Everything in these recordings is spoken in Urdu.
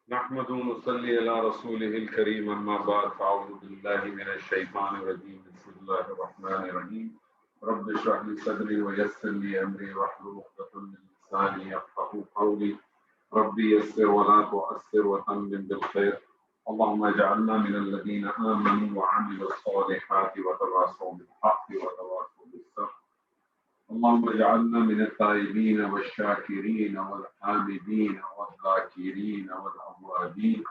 نحمد ونصلي على رسوله الكريم أما بعد فأعوذ بالله من الشيطان الرجيم بسم الله الرحمن الرحيم رب اشرح لي صدري ويسر لي أمري واحلل عقدة من لساني يفقهوا قولي ربي يسر ولا تؤثر وتمم بالخير اللهم اجعلنا من الذين آمنوا وعملوا الصالحات وتواصوا بالحق وتواصوا بالصبر اللهم اجعلنا من التائبين والشاكرين والحامدين والذاكرين والأوابين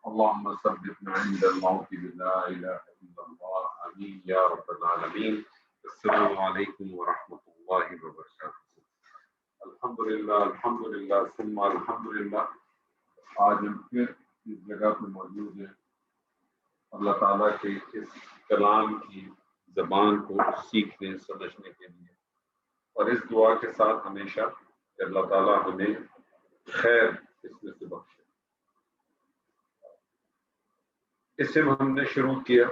اللهم ثبتنا عند الموت بلا إله إلا الله آمين يا رب العالمين. السلام عليكم ورحمة الله وبركاته. الحمدللہ ثم الحمدللہ. آج ہم پھر اس جگہ پر موجود ہیں اللہ تعالیٰ کے اس کلام کی زبان کو سیکھنے سمجھنے کے لیے، اور اس دعا کے ساتھ ہمیشہ کہ اللہ تعالیٰ ہمیں خیر اس میں سے بخشے. اسم ہم نے شروع کیا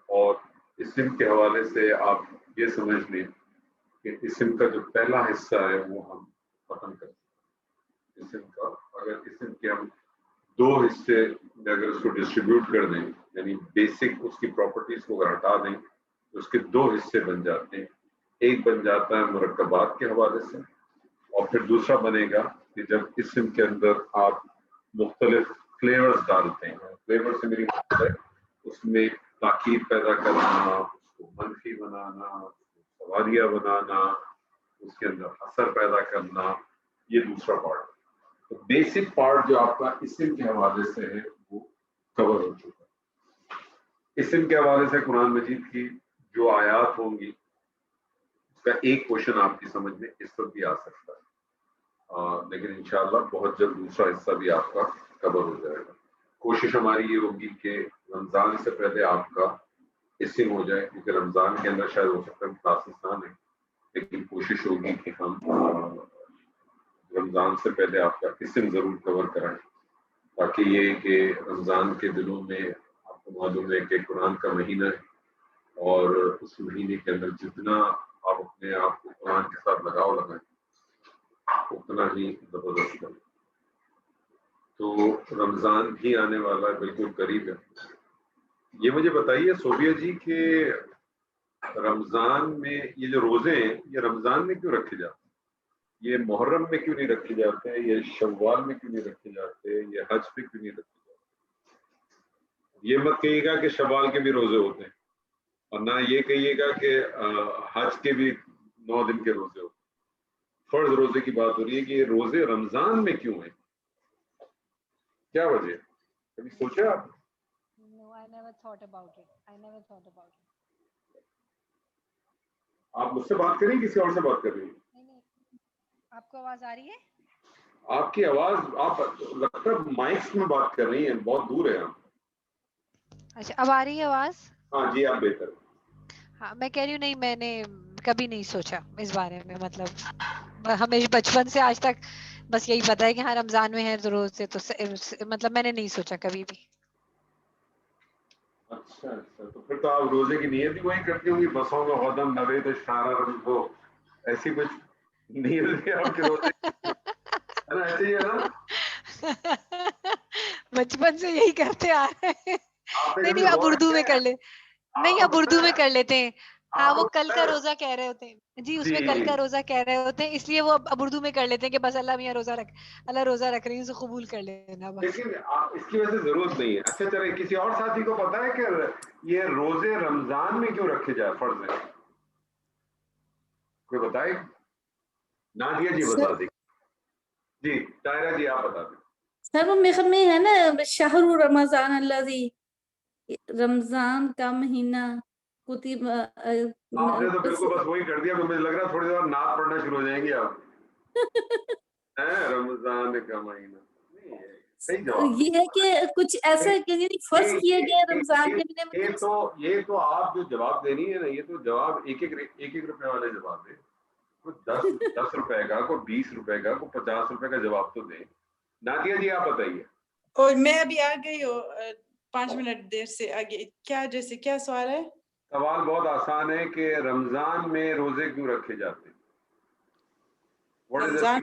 اور اسم کے حوالے سے آپ یہ سمجھ لیں کہ اسم کا جو پہلا حصہ ہے وہ ہم ختم کرتے ہیں. اسم کا اگر اسم کے ہم دو حصے میں اگر اس کو ڈسٹریبیوٹ کر دیں، یعنی بیسک اس کی پراپرٹیز کو اگر ہٹا دیں تو اس کے دو حصے بن جاتے ہیں. ایک بن جاتا ہے مرکبات کے حوالے سے، اور پھر دوسرا بنے گا کہ جب اسم کے اندر آپ مختلف فلیورز ڈالتے ہیں. فلیور سے میری مطلب ہے اس میں تاکید پیدا کرنا، اس کو منفی بنانا، اس کو سواریہ بنانا، اس کے اندر اثر پیدا کرنا، یہ دوسرا پارٹ. تو بیسک پارٹ جو آپ کا اسم کے حوالے سے ہے وہ کور ہو چکا ہے. اسم کے حوالے سے قرآن مجید کی جو آیات ہوں گی کا ایک کوشچن آپ کی سمجھ میں اس وقت بھی آ سکتا ہے، لیکن انشاءاللہ بہت جلد دوسرا حصہ بھی آپ کا کور ہو جائے گا. کوشش ہماری یہ ہوگی کہ رمضان سے پہلے آپ کا اسم ہو جائے، کیونکہ رمضان کے اندر شاید ہو سکتا ہے کلاسز نہ لیں، لیکن کوشش ہوگی کہ ہم رمضان سے پہلے آپ کا اسم ضرور کور کرائیں، تاکہ یہ کہ رمضان کے دنوں میں آپ کو معلوم ہے کہ قرآن کا مہینہ ہے، اور اس مہینے کے اندر جتنا آپ اپنے آپ کو قرآن کے ساتھ لگاؤ لگائیں اتنا ہی زبردست کریں. تو رمضان بھی آنے والا ہے، بالکل قریب ہے. یہ مجھے بتائیے صوبیہ جی کہ رمضان میں یہ جو روزے ہیں یہ رمضان میں کیوں رکھے جاتے ہیں؟ یہ محرم میں کیوں نہیں رکھے جاتے؟ یہ شوال میں کیوں نہیں رکھے جاتے؟ یہ حج پہ کیوں نہیں رکھے جاتے؟ یہ مت کہیے گا کہ شوال کے بھی روزے ہوتے ہیں، اور نہ یہ کہیے گا کہ حج کے بھی 9 دن کے روزے ہوتے ہیں. فرض روزے کی بات ہو رہی ہے کہ یہ روزے رمضان میں کیوں ہیں، کیا وجہ ہے؟ کبھی سوچا آپ؟ No, I never thought about it. آپ مجھ سے بات کریں کسی اور سے بات کر رہی ہیں؟ نہیں، آپ کو آواز آ رہی ہے؟ آپ کی آواز، آپ لگتا ہے مائکس میں بات کر رہی ہیں، بہت دور ہے آپ. اچھا، اب آ رہی ہے آواز؟ ہاں جی، آپ بہتر. ہاں، میں کہہ رہی ہوں، نہیں میں نے کبھی نہیں سوچا اس بارے میں. مطلب ہمیشہ بچپن سے آج تک بس یہی پتا ہے کہ ہاں رمضان میں ہے تو روزے، تو مطلب میں نے نہیں سوچا کبھی بھی. اچھا تو پھر تو آپ روزے کی نیت بھی وہی کرتی ہوں گی، بسوں کا غدم نوے تو شارہ رم کو، ایسی کچھ نیت ہے آپ کے روزے ہے نا؟ ایسے ہی ہے نا؟ بچپن سے یہی کرتے آ رہے ہیں. آپ نے نہیں کبھی اب غور اردو کیا میں ہے؟ کر لے. نہیں، آپ اب کو اردو پتہ میں ہے، کر لیتے ہیں. ہاں، آپ وہ کو کل پتہ کا ہے روزہ کہہ رہے ہوتے ہیں جی، اس میں جی کل کا روزہ کہہ رہے ہوتے ہیں، اس لیے وہ اب اردو میں کر لیتے ہیں کہ بس اللہ میاں روزہ رکھ، اللہ روزہ رکھ رہی ہوں، اسے قبول کر لینا بس. لیکن اس کی وجہ سے ضرورت نہیں ہے. اچھا چلے، کسی اور ساتھی کو پتا ہے کہ یہ روزے رمضان میں کیوں رکھے جائے؟ فرض ہے کوئی بتائے؟ نادیہ جی بتا دیں. جی طاہرہ جی آپ بتا دیں. سر وہ میرے میں ہے نا شہر رمضان الذی، رمضان کا مہینہ کتب. آپ نے تو بالکل بس وہی کر دیا، مجھے لگ رہا تھوڑی دیر نعت پڑھنا شروع ہو جائیں گے آپ. رمضان کا مہینہ نہیں ہے صحیح جواب. یہ ہے کہ کچھ ایسا فرض کیا گیا رمضان کے مہینے میں. یہ تو آپ جو جواب دے رہی ہے نا، یہ تو جواب ایک روپے والے جواب دے. کوئی 10 روپے کا، کوئی 20 روپے کا، کوئی 50 روپے کا جواب تو دیں. نادیہ جی آپ بتائیے. اور میں ابھی آ گئی ہوں 5 منٹ دیر سے آگے. کیا سوال ہے؟ سوال بہت آسان ہے کہ رمضان میں روزے کیوں رکھے جاتے ہیں؟ رمضان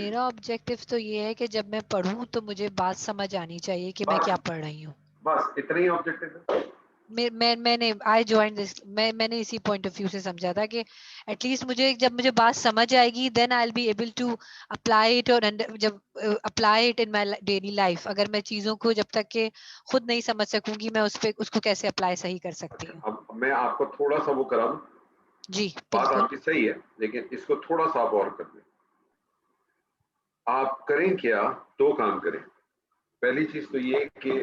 میرا آبجیکٹو تو یہ ہے کہ جب میں پڑھوں تو مجھے بات سمجھ آنی چاہیے کہ میں کیا پڑھ رہی ہوں. بس اتنا ہی آبجیکٹو ہے. میں نے آئی جوائن دس میں نے اسی پوائنٹ آف ویو سے سمجھا تھا کہ ایٹ لیسٹ جب مجھے بات سمجھ آئے گی then I will be able to apply it, اور جب apply it in my daily life. اگر میں چیزوں کو جب تک کہ خود نہیں سمجھ سکوں گی میں اس کو کیسے اپلائی صحیح کر سکتی ہوں. اب میں آپ کو تھوڑا سا وہ کرا دوں. جی بات بالکل. آپ کی صحیح ہے لیکن اس کو تھوڑا سا آپ اور کر دیں. آپ کریں کیا؟ 2 کام کریں. پہلی چیز تو یہ کہ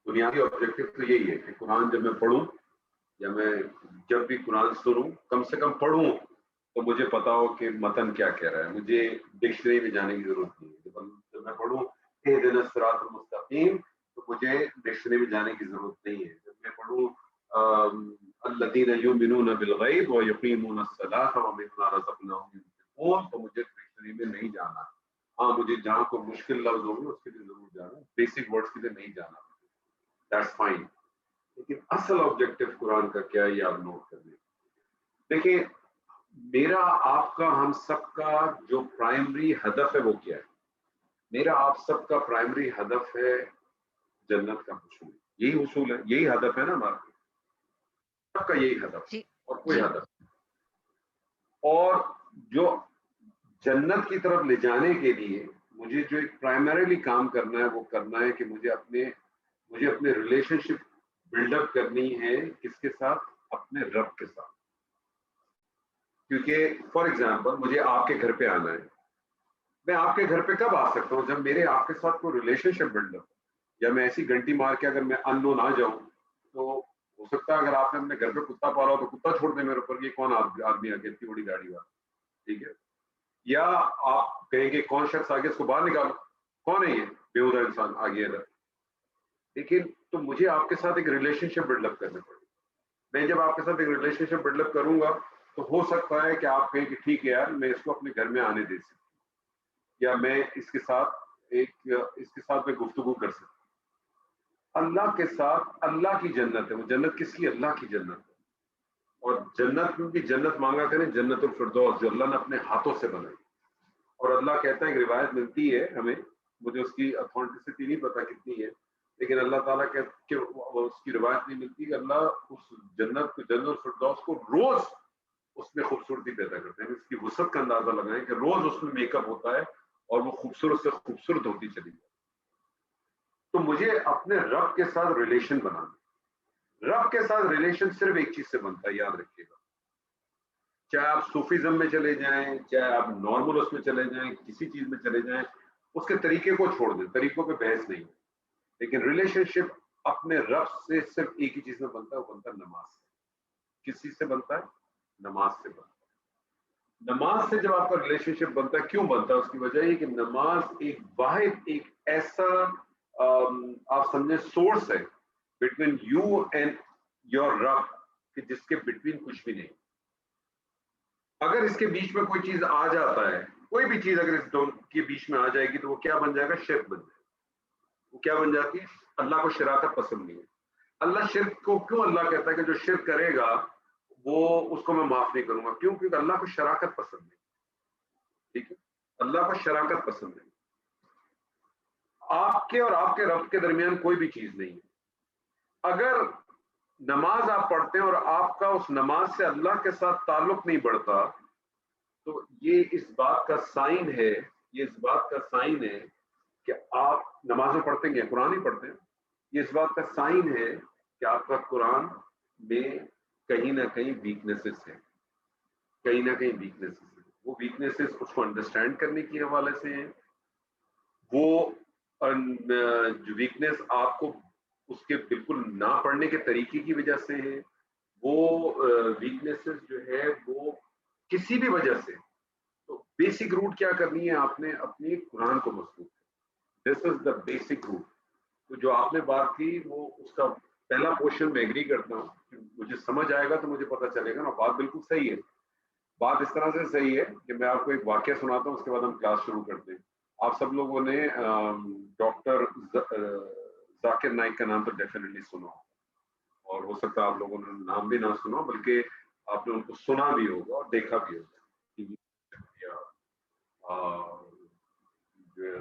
بنیادی آبجیکٹو تو یہی ہے کہ قرآن جب میں پڑھوں یا میں جب بھی قرآن سنوں کم سے کم پڑھوں تو مجھے پتا ہو کہ متن کیا کہہ رہا ہے. مجھے ڈکشنری میں جانے کی ضرورت نہیں ہے. جب میں پڑھوں اہدنا الصراط المستقیم تو مجھے ڈکشنری میں جانے کی ضرورت نہیں ہے. جب میں پڑھوں الذین یؤمنون بالغیب ویقیمون الصلاۃ ومما رزقناہم ينفقون تو مجھے ڈکشنری میں نہیں جانا. ہاں مجھے جہاں کوئی مشکل لفظ ہوگی اس کے لیے ضرور جانا، بیسک ورڈز کے لیے نہیں جانا. That's fine. لیکن اصل آبجیکٹو قرآن کا کیا ہے یہ آپ نوٹ کر لیں. دیکھیں میرا آپ کا ہم سب کا جو پرائمری ہدف ہے وہ کیا ہے؟ میرا آپ سب کا پرائمری ہدف ہے جنت کا حصول. یہی حصول ہے، یہی ہدف ہے نا ہمارا سب کا، یہی ہدف جی اور کوئی ہدف. اور جو جنت کی طرف لے جانے کے لیے مجھے جو ایک پرائمریلی کام کرنا ہے وہ کرنا ہے کہ مجھے اپنے ریلیشن شپ بلڈ اپ کرنی ہے. کس کے ساتھ؟ اپنے رب کے ساتھ. کیونکہ فار ایگزامپل مجھے آپ کے گھر پہ آنا ہے. میں آپ کے گھر پہ کب آ سکتا ہوں؟ جب میرے آپ کے ساتھ کوئی ریلیشن شپ بلڈ اپ. یا میں ایسی گھنٹی مار کے اگر میں اننون آ جاؤں تو ہو سکتا ہے اگر آپ نے اپنے گھر پہ کتا پالا ہو تو کتا چھوڑ دیں میرے اوپر. یہ کون آدمی آگے اتنی بڑی گاڑی والا، ٹھیک ہے. یا آپ کہیں گے کون شخص آگے اس کو باہر نکالو، کون ہے یہ بےہودہ انسان آگے ادھر. لیکن تو مجھے آپ کے ساتھ ایک ریلیشن شپ بلڈ اپ کرنے پڑے. میں جب آپ کے ساتھ ایک ریلیشن شپ بلڈ اپ کروں گا تو ہو سکتا ہے کہ آپ کہیں کہ ٹھیک ہے یار میں اس کو اپنے گھر میں آنے دے سکتی ہوں، یا میں اس کے ساتھ میں گفتگو کر سکتا ہوں. اللہ کے ساتھ اللہ کی جنت ہے. وہ جنت کس کی؟ اللہ کی جنت ہے. اور جنت میں بھی جنت مانگا کریں جنت الفردوس جو اللہ نے اپنے ہاتھوں سے بنائی. اور اللہ کہتا ہے ایک روایت ملتی ہے ہمیں، مجھے اس کی اتھینٹسٹی نہیں پتا کتنی ہے، لیکن اللہ تعالیٰ کہ اس کی روایت نہیں ملتی کہ اللہ اس جنت الفردوس کو روز اس میں خوبصورتی پیدا کرتے ہیں. اس کی وسعت کا اندازہ لگائیں کہ روز اس میں میک اپ ہوتا ہے اور وہ خوبصورت سے خوبصورت ہوتی چلی جائے. تو مجھے اپنے رب کے ساتھ ریلیشن بنانا. رب کے ساتھ ریلیشن صرف ایک چیز سے بنتا ہے، یاد رکھیے گا. چاہے آپ صوفیزم میں چلے جائیں، چاہے آپ نارمل اس میں چلے جائیں، کسی چیز میں چلے جائیں، اس کے طریقے کو چھوڑ دیں، طریقوں پہ بحث نہیں. لیکن ریلیشن شپ اپنے رب سے صرف ایک ہی چیز میں بنتا ہے، وہ بنتا ہے نماز سے. کس چیز سے بنتا ہے؟ نماز سے بنتا ہے. نماز سے جب آپ کا ریلیشن شپ بنتا ہے، کیوں بنتا ہے؟ اس کی وجہ یہ کہ نماز ایک واحد ایک ایسا آپ سمجھیں سورس ہے بٹوین یو اینڈ یور رب کہ جس کے بٹوین کچھ بھی نہیں. اگر اس کے بیچ میں کوئی چیز آ جاتا ہے، کوئی بھی چیز اگر اس دونوں کے بیچ میں آ جائے گی تو وہ کیا بن جائے گا؟ شرک بن جائے گا. وہ کیا بن جاتی ہے؟ اللہ کو شراکت پسند نہیں ہے. اللہ شرک کو کیوں اللہ کہتا ہے کہ جو شرک کرے گا وہ اس کو میں معاف نہیں کروں گا؟ کیوں؟ کیونکہ اللہ کو شراکت پسند نہیں. ٹھیک ہے، اللہ کو شراکت پسند نہیں. آپ کے اور آپ کے رب کے درمیان کوئی بھی چیز نہیں ہے. اگر نماز آپ پڑھتے ہیں اور آپ کا اس نماز سے اللہ کے ساتھ تعلق نہیں بڑھتا تو یہ اس بات کا سائن ہے کہ آپ نمازیں پڑھتے ہیں، قرآن ہی پڑھتے ہیں. یہ اس بات کا سائن ہے کہ آپ کا قرآن میں کہیں نہ کہیں ویکنیسز ہیں، کہیں نہ کہیں ویکنیسز ہیں. وہ ویکنیسز اس کو انڈرسٹینڈ کرنے کے حوالے سے ہیں. وہ جو ویکنیس آپ کو اس کے بالکل نہ پڑھنے کے طریقے کی وجہ سے ہے. وہ ویکنیسز جو ہے وہ کسی بھی وجہ سے. تو بیسک روٹ کیا کرنی ہے آپ نے؟ اپنی قرآن کو مضبوط. دس از دا بیسک روٹ. تو جو آپ نے بات کی وہ اس کا پہلا پورشن میں ایگری کرتا ہوں. مجھے سمجھ آئے گا تو مجھے پتہ چلے گا نا. بات بالکل صحیح ہے. بات اس طرح سے صحیح ہے کہ میں آپ کو ایک واقعہ سناتا ہوں، اس کے بعد ہم کلاس شروع کرتے ہیں. آپ سب لوگوں نے ڈاکٹر ذاکر نائک کا نام تو ڈیفینیٹلی سنا ہو، اور ہو سکتا ہے آپ لوگوں نے نام بھی نہ سنا بلکہ آپ نے ان کو سنا بھی ہوگا اور دیکھا بھی ہوگا.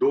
2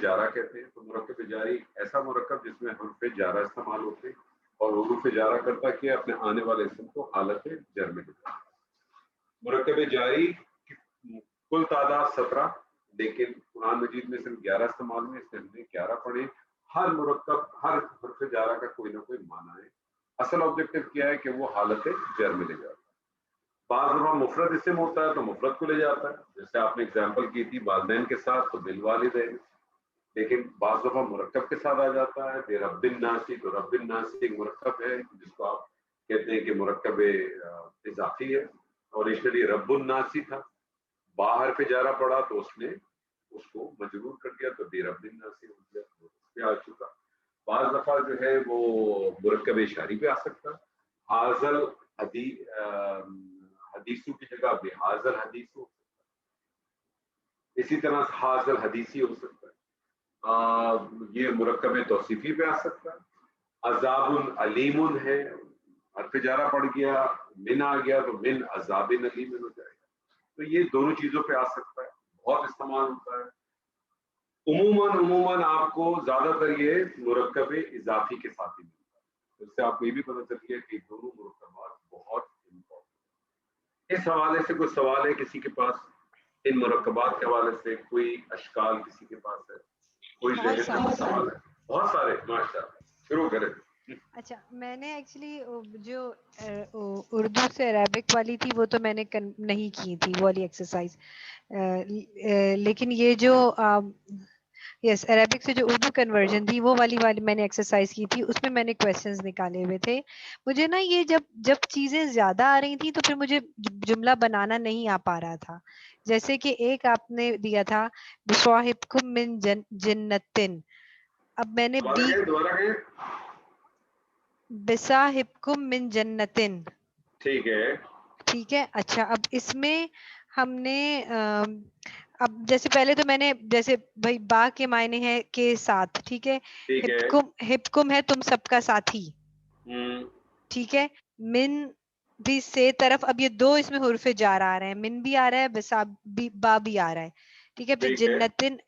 جارہ کہتے ہیں. تو مرکب جاری ایسا مرکب جس میں حروف جارہ استعمال ہوتے ہیں, اور حروف جارہ کرتا کہ اپنے آنے والے اسم کو حالت جر میں لکھا. مرکب جاری کی کل تعداد 17, لیکن قرآن مجید میں صرف 11 استعمال ہوئے, اس لیے ہم نے 11 پڑھے. ہر مرکب, ہر حرف جارہ کا کوئی نہ کوئی معنی ہے. اصل آبجیکٹو کیا ہے کہ وہ حالت جر میں لے جاتا ہے. بعض دفعہ مفرد اسم ہوتا ہے تو مفرد کو لے جاتا ہے, جیسے آپ نے اگزامپل کی تھی والدین کے ساتھ تو بالوالدین. لیکن بعض دفعہ مرکب کے ساتھ آ جاتا ہے, بے رب الناسی. تو رب الناسی ایک مرکب ہے جس کو آپ کہتے ہیں کہ مرکب اضافی ہے. اوریجنلی رب الناسی تھا, باہر پہ جارہ پڑا تو اس نے اس کو مجرور کر دیا تو بے رب الناسی ہو گیا, اس پہ آ چکا. بعض دفعہ جو ہے وہ مرکب اشاری پہ آ سکتا. حاضل حدیثوں کی جگہ بے حاضل حدیث ہو سکتا ہے. اسی طرح حاضل حدیثی ہو سکتا ہے. یہ مرکب توصیفی پہ آ سکتا ہے. عذاب علیم ہے, حرف جارہ پڑ گیا, من آ گیا تو من عذاب علیم ہو جائے گا. تو یہ دونوں چیزوں پہ آ سکتا ہے, بہت استعمال ہوتا ہے. عموماً آپ کو زیادہ تر یہ مرکب اضافی کے ساتھ ہی ملتا ہے. اس سے آپ کو یہ بھی پتہ چل گیا کہ دونوں مرکبات بہت امپورٹنٹ. اس حوالے سے کوئی سوال ہے کسی کے پاس؟ ان مرکبات کے حوالے سے کوئی اشکال کسی کے پاس ہے؟ کوئی ذہن میں سوال ہے؟ بہت سارے, ماشاءاللہ, شروع کریں. اچھا, میں نے ایکچولی جو اردو سے عربک والی تھی وہ تو میں نے نہیں کی تھی وہ والی ایکسرسائز, لیکن یہ جو یس عربک سے جو اردو کنورژن تھی وہ والی میں نے ایکسرسائز کی تھی. اس میں میں نے کویسچنز نکالے ہوئے تھے. مجھے نا یہ جب چیزیں زیادہ آ رہی تھیں تو پھر مجھے جملہ بنانا نہیں آ پا رہا تھا. جیسے کہ ایک آپ نے دیا تھا بصاحبکم من جنتن. اب میں نے دوبارہ کہیں بصاحبکم من جنتن. ٹھیک ہے, ٹھیک ہے. اچھا, اب اس میں ہم نے اب جیسے پہلے تو میں نے جیسے بھائی با کے معنی ہے کے ساتھ, ٹھیک ہے. ٹھیک ہے, ہپکم ہے تم سب کا ساتھی, ٹھیک ہے. من بھی سے طرف, اب یہ دو اس میں حرف جار آ رہے ہیں, من بھی آ رہا ہے با بھی آ رہا ہے, ٹھیک ہے. پھر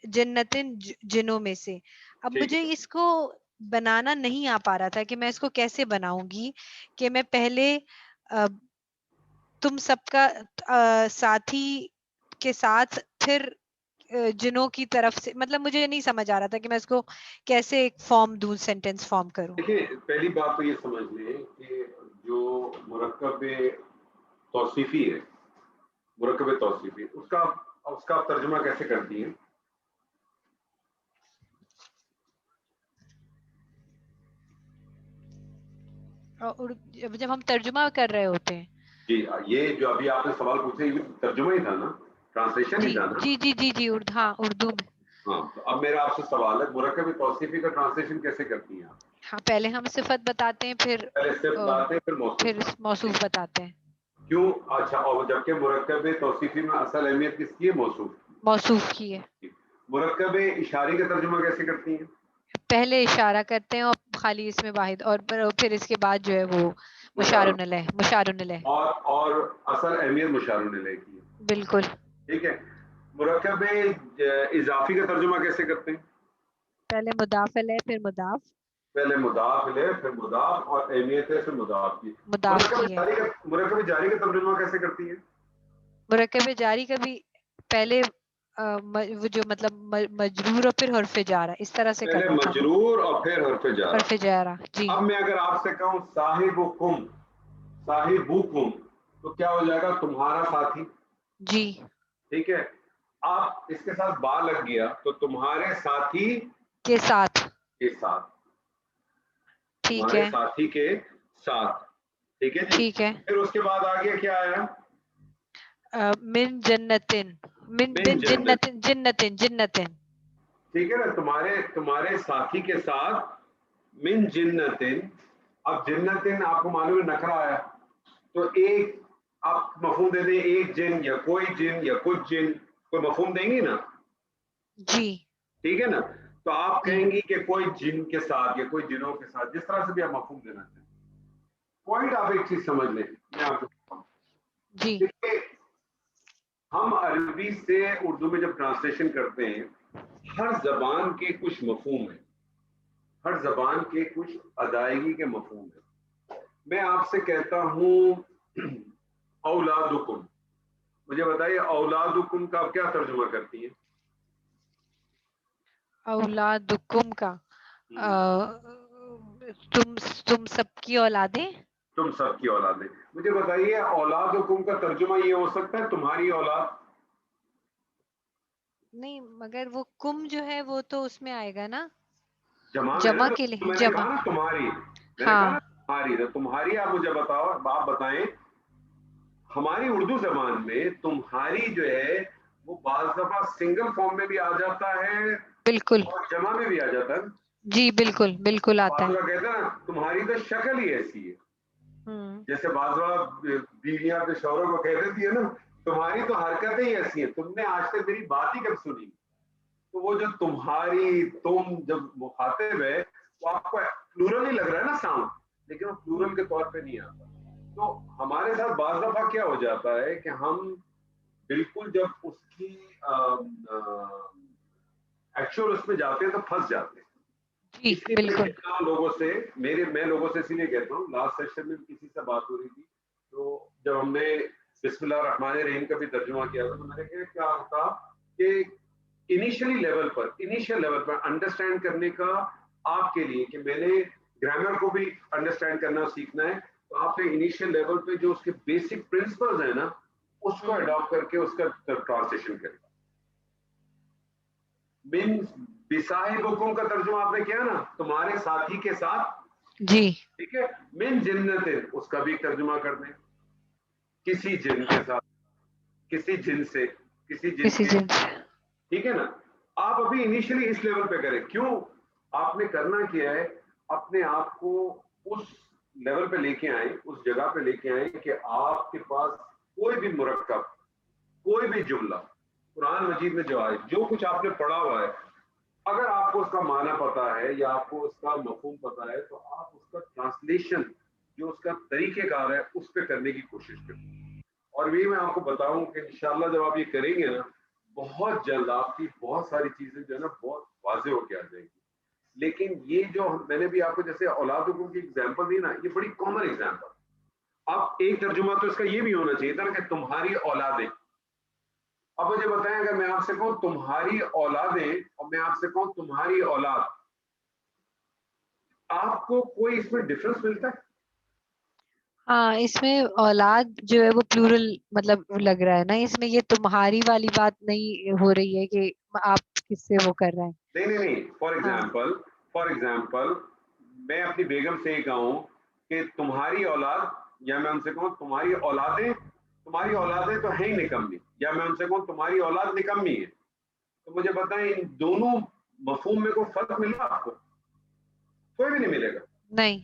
جنتن جنوں میں سے. اب مجھے اس کو بنانا نہیں آ پا رہا تھا کہ میں اس کو کیسے بناؤں گی کہ میں پہلے تم سب کا ساتھی کے ساتھ پھر جنوں کی طرف سے, مطلب مجھے نہیں سمجھ آ رہا تھا کہ میں اس کو کیسے ایک فارم دوں, سینٹینس فارم کروں. دیکھیں پہلی بات تو یہ سمجھ لیں کہ جو مرکب توصیفی ہے, مرکب توصیفی, اس کا ترجمہ کیسے کرتی ہیں؟ جب ہم ترجمہ کر رہے ہوتے ہیں. جی, یہ جو ابھی آپ نے سوال پوچھے یہ ترجمہ ہی تھا نا, ٹرانسلیشن ہی تھا نا. جی اردو میں. ہاں, تو اب میرا آپ سے سوال ہے مرکب توصیفی کا ٹرانسلیشن کیسے کرتی ہیں آپ؟ ہاں, پہلے ہم صفت بتاتے ہیں, پھر موصوف بتاتے ہیں. کیوں؟ اچھا, اور جبکہ مرکب توصیفی میں اصل اہمیت کس کی ہے؟ موصوف کی ہے. مرکب اشاری کا ترجمہ کیسے کرتی ہیں؟ پہلے اشارہ کرتے ہیں اور خالی اس میں واحد, اور پھر اس کے بعد جو ہے وہ مشار الیہ. اور اصل اہمیت مشار الیہ کی ہے. بالکل ٹھیک ہے. مرکب اضافی کا ترجمہ کیسے کرتے ہیں؟ پہلے مضاف الیہ پھر مضاف, پہلے مضاف الیہ پھر مضاف, اور اہمیت ہے پھر مضاف کی. مرکب جاری کا ترجمہ کیسے کرتی ہے؟ مرکب جاری کا بھی پہلے وہ جو مطلب مجرور اور پھر حرف جارہ, اس طرح سے پہلے مجرور اور پھر حرف جارہ. جی, اب میں اگر آپ سے کہوں صاحبکم تو کیا ہو جائے گا؟ تمہارا ساتھی. جی, ٹھیک ہے. آپ اس کے ساتھ با لگ گیا تو تمہارے ساتھی کے ساتھ, ٹھیک ہے. ساتھی کے ساتھ, ٹھیک ہے جی. ٹھیک ہے. پھر اس کے بعد آگے کیا آیا؟ من جنتن, جنتن. ٹھیک ہے نا, تمہارے ساتھی کے ساتھ من جنتن. اب جنتن آپ کو معلوم ہے نکرہ آیا, تو ایک آپ مفہوم دے دیں, ایک جن یا کوئی کچھ جن, کوئی مفہوم دیں گی نا. جی, ٹھیک ہے نا. تو آپ کہیں گی کہ کوئی جن کے ساتھ یا کوئی جنوں کے ساتھ, جس طرح سے بھی آپ مفہوم دینا چاہیں. پوائنٹ آپ ایک چیز سمجھ لیں, میں آپ کو جی, ہم عربی سے اردو میں جب ٹرانسلیشن کرتے ہیں ہر زبان کے کچھ مفہوم ہیں, ہر زبان کے کچھ ادائیگی کے مفہوم ہیں. میں آپ سے کہتا ہوں اولادکم, مجھے بتائیے اولادکم کا آپ کیا ترجمہ کرتی ہیں؟ اولادکم کا تم سب کی اولادیں. تم سب کی اولادیں. مجھے بتائیے اولادکم کا ترجمہ یہ ہو سکتا ہے تمہاری اولاد؟ نہیں, مگر وہ کم جو ہے وہ تو اس میں آئے گا نا, جمع میں جمع نا, کے تو لیے میں نے جمع. کہا نا تمہاری, میں نے کہا ہاں نا تمہاری, تو تمہاری آپ مجھے بتاؤ, آپ بتائیں. ہماری اردو زبان میں تمہاری جو ہے وہ بعض دفعہ سنگل فارم میں بھی آ جاتا ہے بالکل, اور جمع میں بھی آ جاتا ہے. جی بالکل بالکل آتا بعض ہے. دفعہ کہتے ہیں نا تمہاری تو شکل ہی ایسی ہے, جیسے بعض دفعہ بیویاں اپنے شوہروں کو کہہ دیتی ہے نا تمہاری تو حرکتیں ہی ایسی ہیں, تم نے آج تک میری بات ہی کب سنی. تو وہ جو تمہاری, تم جب مخاطب ہے وہ آپ کو پلورل ہی لگ رہا ہے نا ساؤنڈ, لیکن وہ پلورل کے طور پہ نہیں آتا. تو ہمارے ساتھ بعض دفعہ کیا ہو جاتا ہے کہ ہم بالکل جب اس کی ایکچوئل اس میں جاتے ہیں تو پھنس جاتے ہیں. جی اس لیے میں بالکل. کہتا ہوں لوگوں سے, میں لوگوں سے اسی لیے کہتا ہوں, لاسٹ سیشن میں کسی سے بات ہو رہی تھی تو جب ہم نے بسم اللہ الرحمن الرحیم کا بھی ترجمہ کیا تھا تو میں نے کہا کیا ہوتا کہ انیشیل لیول پر انڈرسٹینڈ کرنے کا آپ کے لیے, کہ میں نے گرامر کو بھی انڈرسٹینڈ کرنا سیکھنا ہے, تو آپ نے انیشیل لیول پہ جو اس کے بیسک پرنسپلز ہیں نا اس کو اڈاپٹ کر کے اس کا ٹرانسلیشن کریں. من بصاحبکم کا ترجمہ آپ نے کیا نا تمہارے ساتھی کے ساتھ, جی ٹھیک ہے. من جنت, اس کا بھی ترجمہ کر دیں کسی جن کے ساتھ, کسی جن سے, کسی جن کسی کے, جنس. ٹھیک ہے نا. آپ ابھی انیشلی اس لیول پہ کریں. کیوں آپ نے کرنا کیا ہے, اپنے آپ کو اس لیول پہ لے کے آئیں, اس جگہ پہ لے کے آئیں کہ آپ کے پاس کوئی بھی مرکب, کوئی بھی جملہ قرآن مجید میں جو آئے, جو کچھ آپ نے پڑھا ہوا ہے, اگر آپ کو اس کا معنی پتا ہے یا آپ کو اس کا مفہوم پتا ہے تو آپ اس کا ٹرانسلیشن جو اس کا طریقہ کار ہے اس پہ کرنے کی کوشش کریں. اور بھی میں آپ کو بتاؤں کہ انشاءاللہ جب آپ یہ کریں گے نا بہت جلد آپ کی بہت ساری چیزیں جو ہے نا بہت واضح ہو کے آ جائیں گی. لیکن یہ جو میں نے بھی آپ کو جیسے اولادکم کی ایگزامپل دی نا, یہ بڑی کامن ایگزامپل. اب ایک ترجمہ تو اس کا یہ بھی ہونا چاہیے تھا کہ تمہاری اولادیں. اب مجھے بتائیں اگر میں آپ سے کہوں تمہاری اولادیں اور میں آپ سے کہوں تمہاری اولاد, آپ کو کوئی اس میں ڈفرنس ملتا ہے؟ ہاں, اس میں اولاد جو ہے وہ پلورل مطلب لگ رہا ہے نا, اس میں یہ تمہاری والی بات نہیں ہو رہی ہے کہ آپ کس سے وہ کر رہے ہیں. نہیں. فار ایگزامپل میں اپنی بیگم سے یہ کہوں کہ تمہاری اولاد, یا میں ان سے کہوں تمہاری اولادیں تو ہیں ہی نکمی, یا میں ان سے کہوں تمہاری اولاد نکمی ہے, تو مجھے بتائیں ان دونوں مفہوم میں کوئی فرق ملا آپ کو؟ کوئی بھی نہیں ملے گا. نہیں.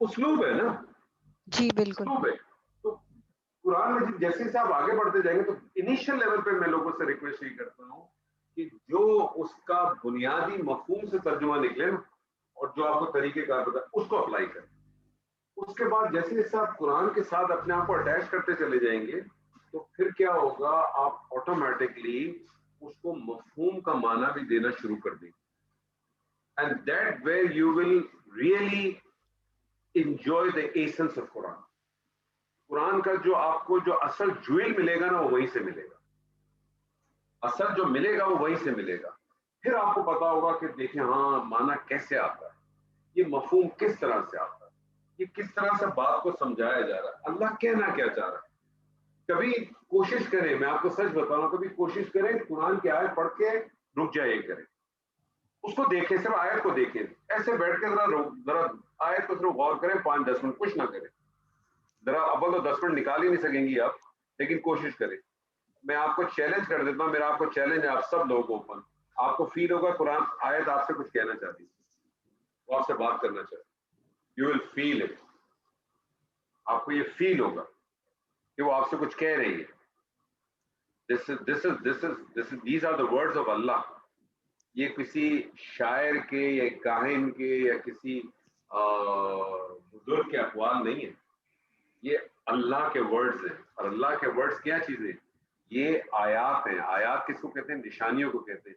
اسلوب ہے نا, جی بالکل. اسلوب ہے. تو قرآن میں جیسے سے آپ آگے بڑھتے جائیں گے تو انیشیل لیول پہ میں لوگوں سے ریکویسٹ یہ کرتا ہوں کہ جو اس کا بنیادی مفہوم سے ترجمہ نکلے نا اور جو آپ کو طریقے کار پتا ہے اس کو اپلائی کریں. اس کے بعد جیسے جیسے آپ قرآن کے ساتھ اپنے آپ کو اٹیچ کرتے چلے جائیں گے تو پھر کیا ہوگا, آپ آٹومیٹکلی اس کو مفہوم کا معنی بھی دینا شروع کر دیں گے. And that where you will really enjoy the essence of Quran. قرآن کا جو آپ کو جو اصل جویل ملے گا نا وہ وہیں سے ملے گا, اصل جو ملے گا وہ وہیں سے ملے گا. پھر آپ کو پتا ہوگا کہ دیکھیں ہاں معنی کیسے آتا ہے, یہ مفہوم کس طرح سے آتا ہے, یہ کس طرح سے بات کو سمجھایا جا رہا ہے, اللہ کہنا کیا چاہ رہا ہے. کبھی کوشش کریں, میں آپ کو سچ بتاؤں, کبھی کوشش کریں قرآن کی آیت پڑھ کے رک جائے کریں, اس کو دیکھیں, صرف آیت کو دیکھیں, ایسے بیٹھ کے ذرا آیت کو صرف غور کریں 5-10 منٹ, کچھ نہ کریں. ذرا اول تو 10 منٹ نکال ہی نہیں سکیں گی آپ, لیکن کوشش کریں. میں آپ کو چیلنج کر دیتا ہوں, میرا آپ کو چیلنج ہے, آپ سب لوگوں کو اوپن, آپ کو فیل ہوگا قرآن آیت آپ سے کچھ کہنا چاہتی ہے, وہ آپ سے بات کرنا چاہتی, یو ول فیل اٹ, آپ کو یہ فیل ہوگا کہ وہ آپ سے کچھ کہہ رہی ہے. These are the words of Allah. یہ کسی شاعر کے یا کاہن کے یا کسی بزرگ کے اقوال نہیں ہے, یہ اللہ کے ورڈز ہیں. اور اللہ کے ورڈز کیا چیزیں, یہ آیات ہیں. آیات کس کو کہتے ہیں؟ نشانیوں کو کہتے ہیں.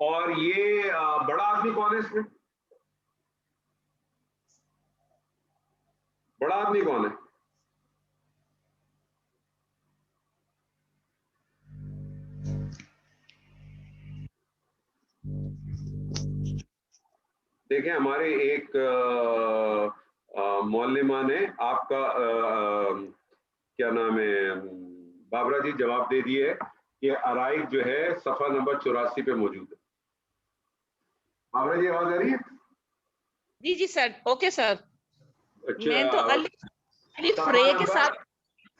اور یہ بڑا آدمی کون ہے اس میں؟ بڑا آدمی کون ہے؟ دیکھیں ہمارے ایک معلمہ نے آپ کا کیا نام ہے بابرا جی جواب دے دیے کہ ارائک جو ہے صفحہ نمبر 84 پہ موجود ہے. بابرا جی آواز آ رہی ہے؟ جی جی سر اوکے سر. میں تو الف صفحہ رے کے نمبر- ساتھ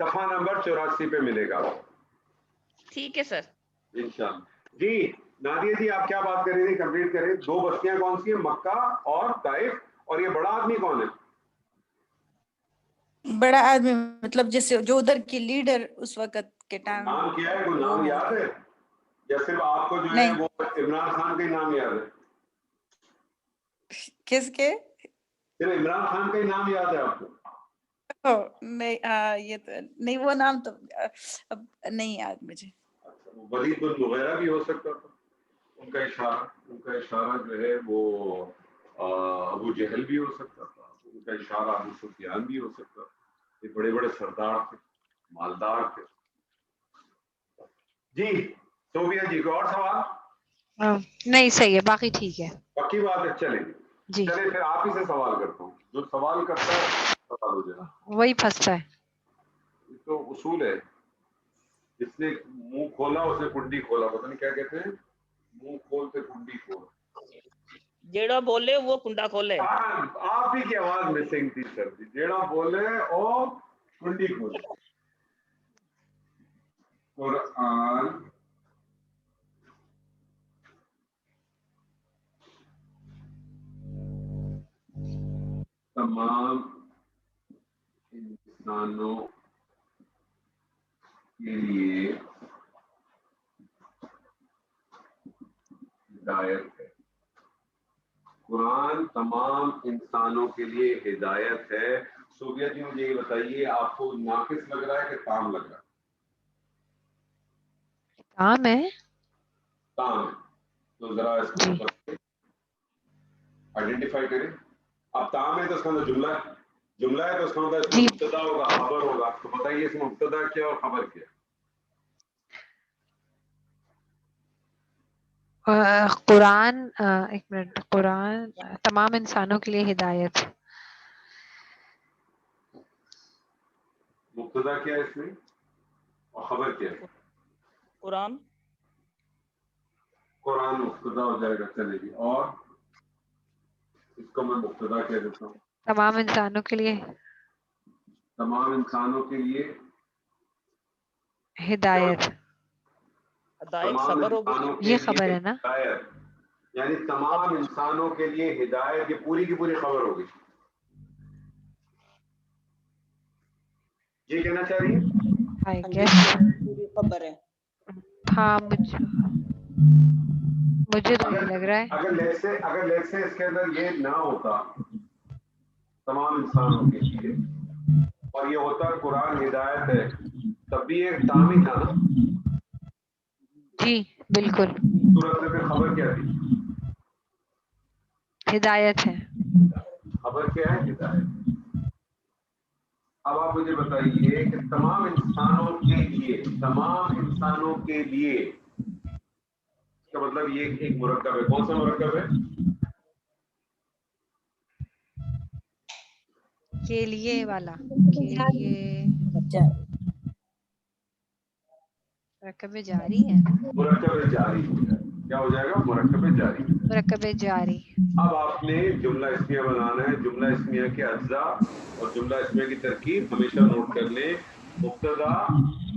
صفحہ نمبر 84 پہ ملے گا. ٹھیک ہے سر. انشاءاللہ. جی نادیہ جی آپ کیا بات کر رہی تھی؟ کمپلیٹ کریں. 2 بستیاں کون سی ہیں؟ مکہ اور طائف. اور یہ بڑا آدمی کون ہے؟ بڑا آدمی مطلب جیسے جو ادھر کی لیڈر اس وقت کے ٹائم. نام کیا ہے؟ کوئی نام یاد ہے یا صرف آپ کو جو ہے نہیں. وہ عمران خان کا ہی نام یاد ہے؟ کس کے؟ صرف عمران خان کا ہی نام یاد ہے آپ کو؟ نہیں یہ تو نہیں، وہ نام تو اب نہیں یاد مجھے. ولید بن مغیرہ بھی ہو سکتا تھا. ان کا اشارہ جو ہے وہ ابو جہل بھی ہو سکتا تھا. ان کا اشارہ ابو سفیان بھی ہو سکتا تھا. یہ بڑے بڑے سردار تھے، مالدار تھے. جی صوفیہ جی کو اور سوال؟ نہیں صحیح ہے، باقی ٹھیک ہے. پکی بات ہے. چلیں جی چلیں پھر آپ ہی سے سوال کرتا ہوں. جو سوال کرتا ہے سوال ہو جائے. وہی پھنستا ہے. یہ تو اصول ہے. جس نے منہ کھولا اس نے کنڈی کھولا. پتہ نہیں کیا کہتے ہیں، منہ کھول سے کنڈی کھول. جیڑا بولے وہ کنڈا کھولے. آپ ہی کی آواز مسنگ تھی سر جی. جیڑا بولے او کنڈی کھولے. قرآن تمام انسانوں کے لیے ہدایت ہے. قرآن تمام انسانوں کے لیے ہدایت ہے. صوفیہ جی مجھے یہ بتائیے آپ کو ناقص لگ رہا ہے کہ تام لگ رہا ہے؟ کام ہے. تام ہے. تو ذرا اس کو آئیڈینٹیفائی کریں. اب تام ہے تو اس کا مطلب جملہ ہے تو اس کا مطلب اس میں مبتدا ہوگا، خبر ہوگا. تو بتائیے اس میں مبتدا کیا اور خبر کیا؟ قرآن ایک منٹ. قرآن تمام انسانوں کے لیے ہدایت. مبتدا کیا ہے اس میں اور خبر کیا ہے؟ قرآن. قرآن مبتدا ہو جائے گا. چلے گی. اور اس کو میں مبتدا کہہ دیتا ہوں. تمام انسانوں کے لیے تمام انسانوں کے لیے ہدایت. ہدایت تمام خبر ہوگی. انسانوں کے یہ لیے خبر ہے نا. ہدایت یعنی تمام انسانوں کے لیے ہدایت. یہ پوری کی پوری خبر ہوگی. یہ کہنا چاہ رہی ہے؟ I guess. پوری خبر ہے. ہاں مجھے تو یہی لگ رہا ہے. اگر لیٹ سے اس کے اندر یہ نہ ہوتا تمام انسانوں کے لیے اور یہ ہوتا قرآن ہدایت ہے تب بھی ایک تام ہی تھا نا. جی بالکل. صورت میں پھر خبر کیا تھی؟ ہدایت ہے. خبر کیا ہے؟ ہدایت. اب آپ مجھے بتائیے کہ تمام انسانوں کے لیے اس کا مطلب یہ ایک مرکب ہے. کون سا مرکب ہے؟ کے لیے والا. کے لیے مرکب جاری ہے. مرکب جاری ہو جائے. کیا ہو جائے گا؟ مرکب جاری. مرکب جاری. اب آپ نے جملہ اسمیہ بنانا ہے. جملہ اسمیہ کے اجزاء اور جملہ اسمیہ کی ترکیب ہمیشہ نوٹ کر لیں. مبتدا،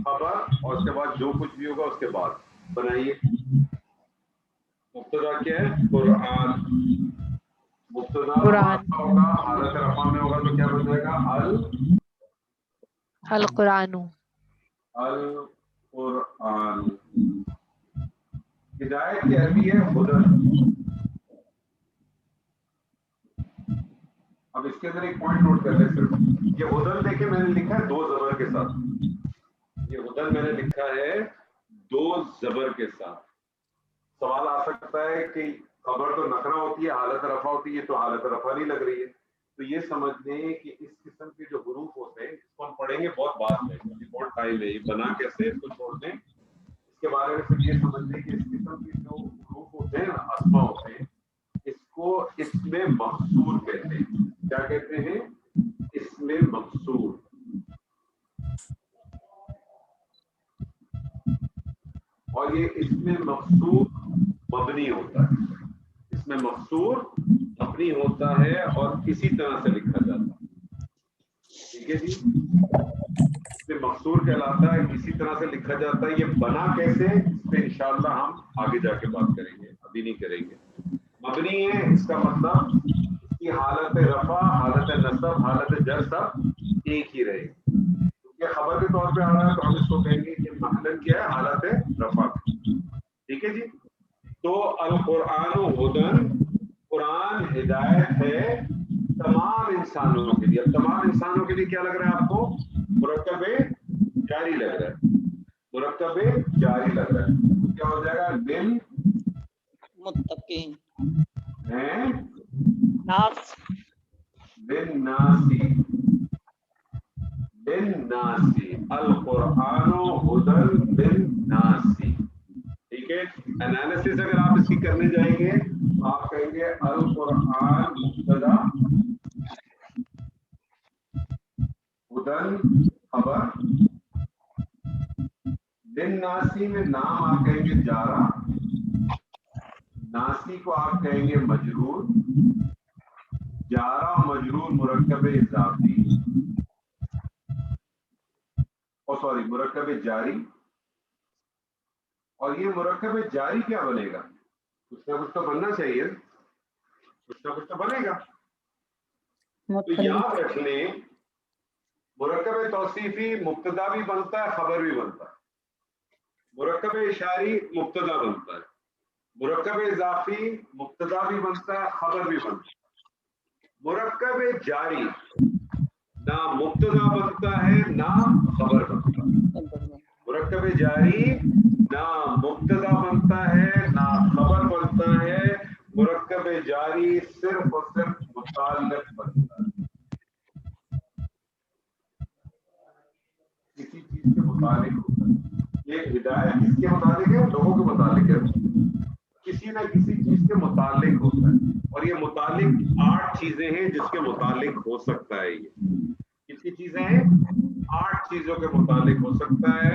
خبر اور اس کے بعد جو کچھ بھی ہوگا اس کے بعد بنائیے. مبتدا کیا ہے؟ قرآن. مبتدا ہوگا حالت رفع میں ہوگا تو کیا بن جائے گا؟ القرآن. القرآن. ہدایت کی عربی ہے ہدن. اب اس کے اندر ایک پوائنٹ نوٹ کر لیں. صرف یہ ہدن دیکھیں میں نے لکھا ہے 2 زبر کے ساتھ. یہ ہدن میں نے لکھا ہے 2 زبر کے ساتھ. سوال آ سکتا ہے کہ خبر تو نقرہ ہوتی ہے، حالت رفع ہوتی ہے، تو حالت رفع نہیں لگ رہی ہے. تو یہ سمجھ لیں کہ اس قسم کے جو حروف ہوتے ہیں، اس کو ہم پڑھیں گے بہت بعد میں، بہت ٹائم ہے، یہ بنا کیسے اس کو چھوڑ دیں. اس کے بارے میں پھر یہ سمجھ لیں کہ اس قسم کے جو حروف ہوتے ہیں نا، اسما ہوتے ہیں، اس کو اسم مقصور کہتے ہیں. کیا کہتے ہیں؟ اسم مقصور. اور یہ اسم مقصور مبنی ہوتا ہے. اس میں مقصور مبنی ہوتا ہے اور اسی طرح سے لکھا جاتا ہے. ٹھیک ہے جی، اس میں مقصور کہلاتا ہے، اسی طرح سے لکھا جاتا ہے. یہ بنا کیسے، اس پہ انشاءاللہ ہم آگے جا کے بات کریں گے، ابھی نہیں کریں گے. مبنی ہے، اس کا مطلب اس کی حالت رفع، حالت نصب، حالت جر سب ایک ہی رہے. کیونکہ خبر کے طور پہ آ رہا ہے تو ہم اس کو کہیں گے کہ محلن کیا ہے، حالت رفع. ٹھیک ہے جی. تو القرآن ہدن، قرآن ہدایت ہے تمام انسانوں کے لیے. اب تمام انسانوں کے لیے کیا لگ رہا ہے آپ کو؟ مرکب جاری لگ رہا ہے، مرکب جاری لگ رہا ہے. کیا ہو جائے گا؟ دن متقین ہیں ناس دن ناسی، دن ناسی. القرآن ہدن دن ناسی. ٹھیک ہے. انالیسس اگر آپ اس کی کرنے جائیں گے تو آپ کہیں گے القرآن مبتدا، ہدن خبر، دن ناسی میں نام آپ کہیں گے جارا، ناسی کو آپ کہیں گے مجرور. جارا مجرور مرکب اضافی، سوری مرکب جاری. اور یہ مرکب جاری کیا بنے گا؟ کچھ نہ کچھ تو بننا چاہیے، کچھ نہ کچھ تو بنے گا. تو یاد رکھ لیں، مرکب توصیفی مبتدا بھی بنتا ہے، خبر بھی بنتا ہے. مرکب اشاری مبتدا بنتا ہے. مرکب اضافی مبتدا بھی بنتا ہے، خبر بھی بنتا ہے. مرکب جاری نہ مبتدا بنتا ہے نہ خبر بنتا ہے. مرکب جاری نہ مبتدا بنتا ہے نہ خبر بنتا ہے. مرکب جاری صرف اور صرف متعلق بنتا ہے، کسی چیز کے متعلق ہوتا ہے. یہ ہدایت کس کے متعلق ہے؟ لوگوں کے متعلق ہے، کسی نہ کسی چیز کے متعلق ہوتا ہے. اور یہ متعلق 8 چیزیں ہیں جس کے متعلق ہو سکتا ہے. یہ کتنی چیزیں ہیں؟ 8 چیزوں کے متعلق ہو سکتا ہے.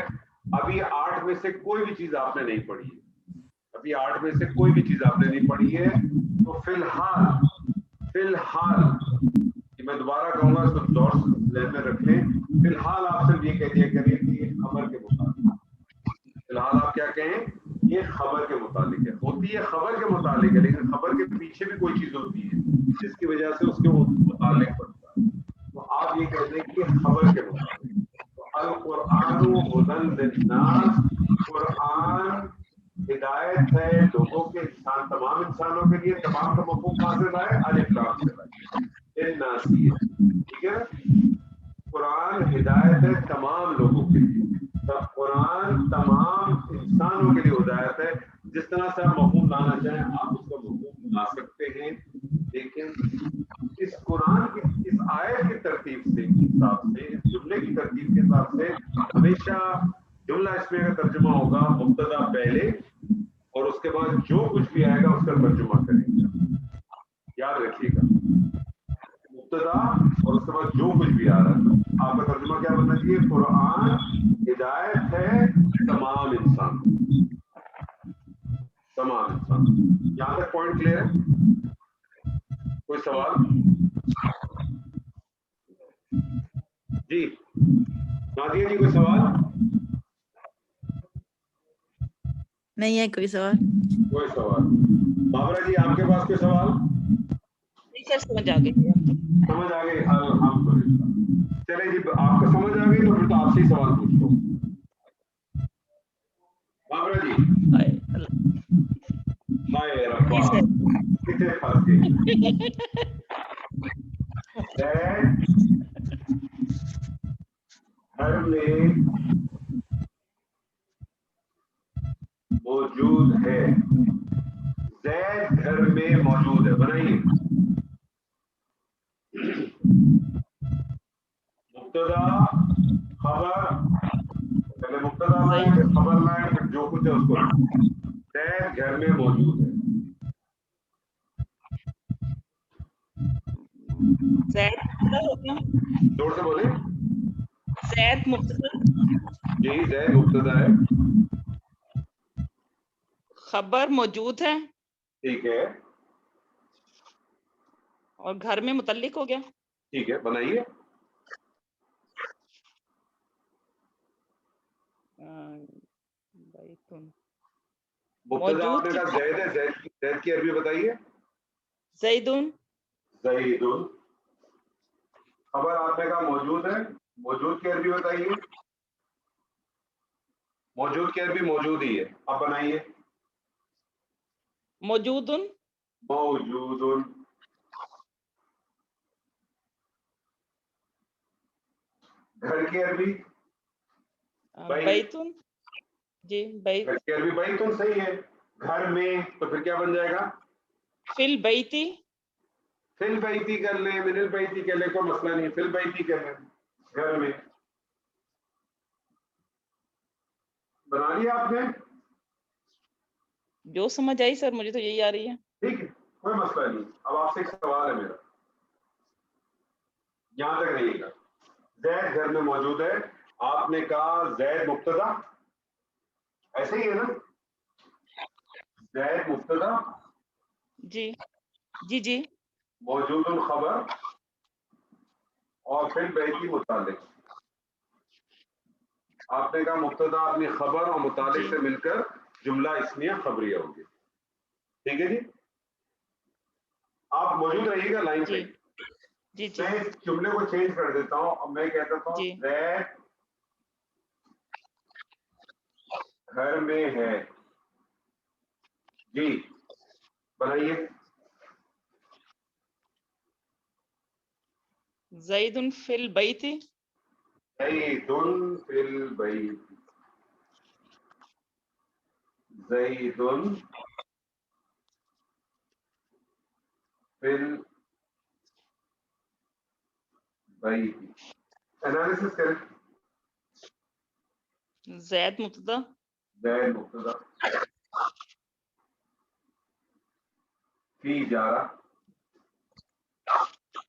ابھی 8 میں سے کوئی بھی چیز آپ نے نہیں پڑھی ہے، ابھی 8 میں سے کوئی بھی چیز آپ نے نہیں پڑھی ہے. تو فی الحال میں دوبارہ کہوں گا، اس کو دور ذہن میں رکھ لیں. فی الحال آپ صرف یہ کہہ دیا کریں کہ یہ خبر کے متعلق. فی الحال آپ کیا کہیں؟ یہ خبر کے متعلق ہے. ہوتی ہے خبر کے متعلق ہے، لیکن خبر کے پیچھے بھی کوئی چیز ہوتی ہے جس کی وجہ سے اس کے متعلق بنتا ہے. تو آپ یہ کہہ دیں کہ یہ خبر کے متعلق. القرآن ہدی للناس، قرآن ہدایت ہے لوگوں کے، انسان تمام انسانوں کے لیے. تمام کا مفہوم کہاں سے لائے؟ الف لام سے لائے، الناسی ہے. ٹھیک ہے. قرآن ہدایت ہے تمام لوگوں کے لیے. قرآن تمام انسانوں کے لیے ہدایت ہے. جس طرح سے آپ مفہوم لانا چاہیں آپ اس کا مفہوم لا سکتے ہیں. لیکن اس قرآن کی اس آیت کی ترتیب سے حساب سے، اس جملے کی ترتیب کے حساب سے ہمیشہ جملہ اس میں کا ترجمہ ہوگا مبتدا پہلے اور اس کے بعد جو کچھ بھی آئے گا اس کا ترجمہ کریں گے. یاد رکھیے گا، مبتدا اور اس کے بعد جو کچھ بھی آ رہا ہے آپ کا ترجمہ کیا بننا چاہیے؟ قرآن ہدایت ہے تمام انسان، تمام انسان. یہاں تک پوائنٹ کلیئر ہے؟ کوئی سوال؟ جی نادیہ جی کوئی سوال؟ نہیں ہے کوئی سوال. کوئی سوال؟ بابرا جی آپ کے پاس کوئی سوال؟ سمجھ آ گئی، سمجھ آ گئی، الحمدللہ. چلے جی آپ کو سمجھ آ گئی تو پھر تو آپ سے ہی سوال پوچھ لو. بابرا جی ہائے ربا کتنے پھنس گئی. گھر میں موجود ہے. زید گھر میں موجود ہے. بنائیے. مبتدا خبر، پہلے مبتدا لائیں پھر خبر لائیں پھر جو کچھ ہے اس کو. زید گھر میں موجود ہے. زید مبتدا ہو گیا. زور سے بولیں. زید مبتدا، جی زید مبتدا ہے. خبر موجود ہے ٹھیک ہے. اور گھر میں متعلق ہو گیا. ٹھیک ہے. بنائیے. بیتن مبتدا آپ موجود نے کی کہا زید ہے. زید کی عربی بتائیے. زیدن. زید. خبر آپ نے کہا موجود ہے. موجود کی عربی بتائیے. موجود کی عربی موجود ہی ہے. اب بنائیے. موجودن. موجود. گھر کی عربی بیتن. جی بیت. گھر کی عربی بھائی تم صحیح ہے. گھر میں تو پھر کیا بن جائے گا؟ فی البیتی. فی البیتی کر لیں، من البیتی کر لیں، کوئی مسئلہ نہیں. فی البیتی کر لیں. گھر میں بنا لیا آپ نے. جو سمجھ آئی سر، مجھے تو یہی آ رہی ہے. ٹھیک ہے کوئی مسئلہ نہیں. اب آپ سے ایک سوال ہے میرا، یہاں تک رہیے گا. زید گھر میں موجود ہے. آپ نے کہا زید مبتدا، ایسے ہی ہے نا؟ زید مبتدا، جی جی جی. موجود خبر اور پھر بیتی متعلق. آپ نے کہا مبتدا اپنی خبر اور متعلق جی سے مل کر جملہ اسمیہ خبریہ ہوگی. ٹھیک ہے جی. آپ موجود رہیے گا لائن پہ. جی جی جی میں اس جملے کو چینج کر دیتا ہوں. اب میں کہتا ہوں جی. زید گھر میں ہے. جی بنائیے. زیدن فی البیتی. زید فی البیت. زید فی البیت. انالیسس کریں. زید مبتدا. زید مبتدا، فی جارہ،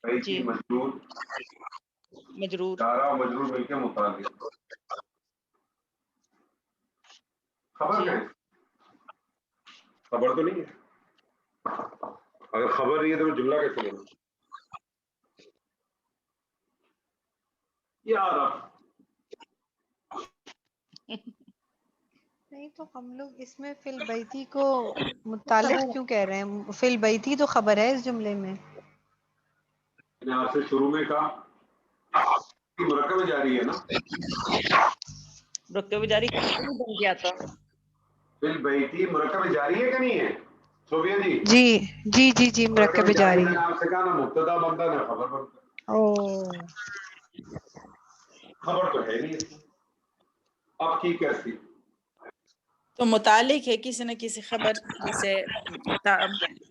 بیتی جی مجرور، مجرور. جارہ اور مجرور مل کے متعلق. خبر جی کہیں خبر تو نہیں ہے. اگر خبر نہیں ہے تو جملہ کیسے بنا؟ یار نہیں تو ہم لوگ اس میں فی البیتی کو متعلق کیوں کہہ رہے ہیں؟ فی البیتی تو خبر ہے اس جملے میں. میں نے آپ سے شروع میں کہا مرکب جاری ہے نا. رکتے ہوئے جاری بن گیا تھا. فی البیتی مرکب جاری ہے کہ نہیں ہے صوفیہ جی؟ جی جی جی جی مرکب جاری میں ہے. نے آپ سے کہا نا مبتدا بنتا نہ خبر بنتا. او خبر تو ہے نہیں اس میں. اب کی کیسی؟ تو متعلق ہے کسی نہ کسی خبر جیسے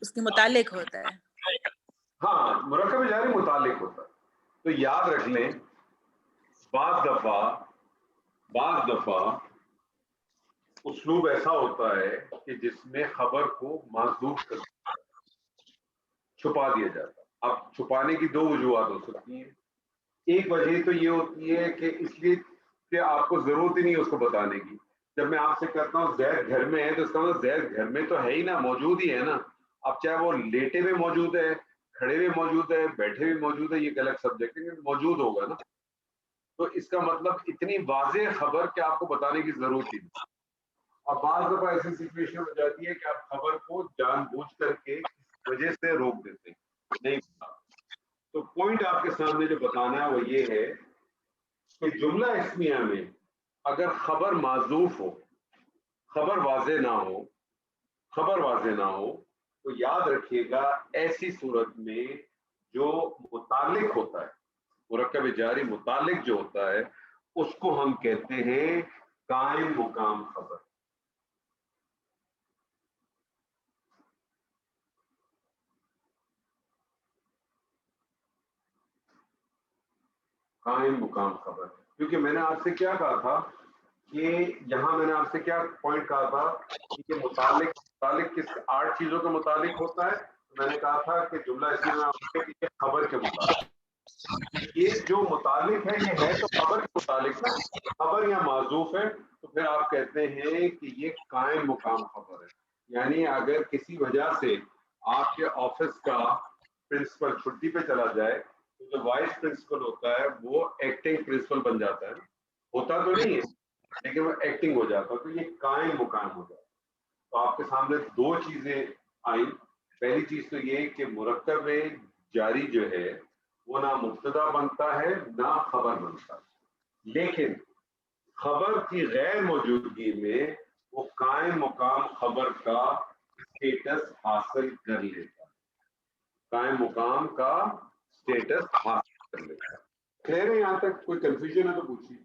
اس کے متعلق ہوتا ہے. ہاں مرکب جاری متعلق ہوتا ہے. تو یاد رکھ لیں بعض دفعہ اسلوب ایسا ہوتا ہے کہ جس میں خبر کو محذوف کر چھپا دیا جاتا ہے. اب چھپانے کی دو وجوہات ہو سکتی ہیں. ایک وجہ تو یہ ہوتی ہے کہ اس لیے کہ آپ کو ضرورت ہی نہیں اس کو بتانے کی. جب میں آپ سے کہتا ہوں زید گھر میں ہے تو اس کا مطلب زید گھر میں تو ہے ہی نا، موجود ہی ہے نا. اب چاہے وہ لیٹے ہوئے موجود ہے، کھڑے ہوئے موجود ہے، بیٹھے ہوئے موجود ہے، یہ غلط سبجیکٹ ہے، موجود ہوگا نا. تو اس کا مطلب اتنی واضح خبر کہ آپ کو بتانے کی ضرورت ہی نہیں. اب بعض دفعہ ایسی سچویشن ہو جاتی ہے کہ آپ خبر کو جان بوجھ کر کے اس وجہ سے روک دیتے ہیں نہیں. تو پوائنٹ آپ کے سامنے جو بتانا ہے وہ یہ ہے کہ جملہ اسمیہ میں اگر خبر معذوف ہو، خبر واضح نہ ہو تو یاد رکھیے گا ایسی صورت میں جو متعلق ہوتا ہے، مرکب جاری متعلق جو ہوتا ہے، اس کو ہم کہتے ہیں قائم مقام خبر. قائم مقام خبر. کیونکہ میں نے آپ سے کیا کہا تھا کہ یہاں میں نے آپ سے کیا پوائنٹ کہا تھا کہ یہ متعلق کس 8 چیزوں کے متعلق ہوتا ہے. میں نے کہا تھا کہ جملہ اسمیہ میں آپ کے لیے خبر کے متعلق. یہ جو متعلق ہے یہ ہے تو خبر کے متعلق نا, خبر یا معذوف ہے, تو پھر آپ کہتے ہیں کہ یہ قائم مقام خبر ہے. یعنی اگر کسی وجہ سے آپ کے آفس کا پرنسپل چھٹی پہ چلا جائے تو جو وائس پرنسپل ہوتا ہے وہ ایکٹنگ پرنسپل بن جاتا ہے. ہوتا تو نہیں ہے لیکن وہ ایکٹنگ ہو جاتا ہے, تو یہ قائم مقام ہو جاتا ہے. تو آپ کے سامنے 2 چیزیں آئیں. پہلی چیز تو یہ کہ مرکب جاری جو ہے وہ نہ مبتدا بنتا ہے نہ خبر بنتا ہے, لیکن خبر کی غیر موجودگی میں وہ قائم مقام خبر کا اسٹیٹس حاصل کر لیتا ہے. قائم مقام کا اسٹیٹس حاصل کر لیتا ہے. کلیئر ہے یہاں تک؟ کوئی کنفیوژن ہے تو پوچھیے,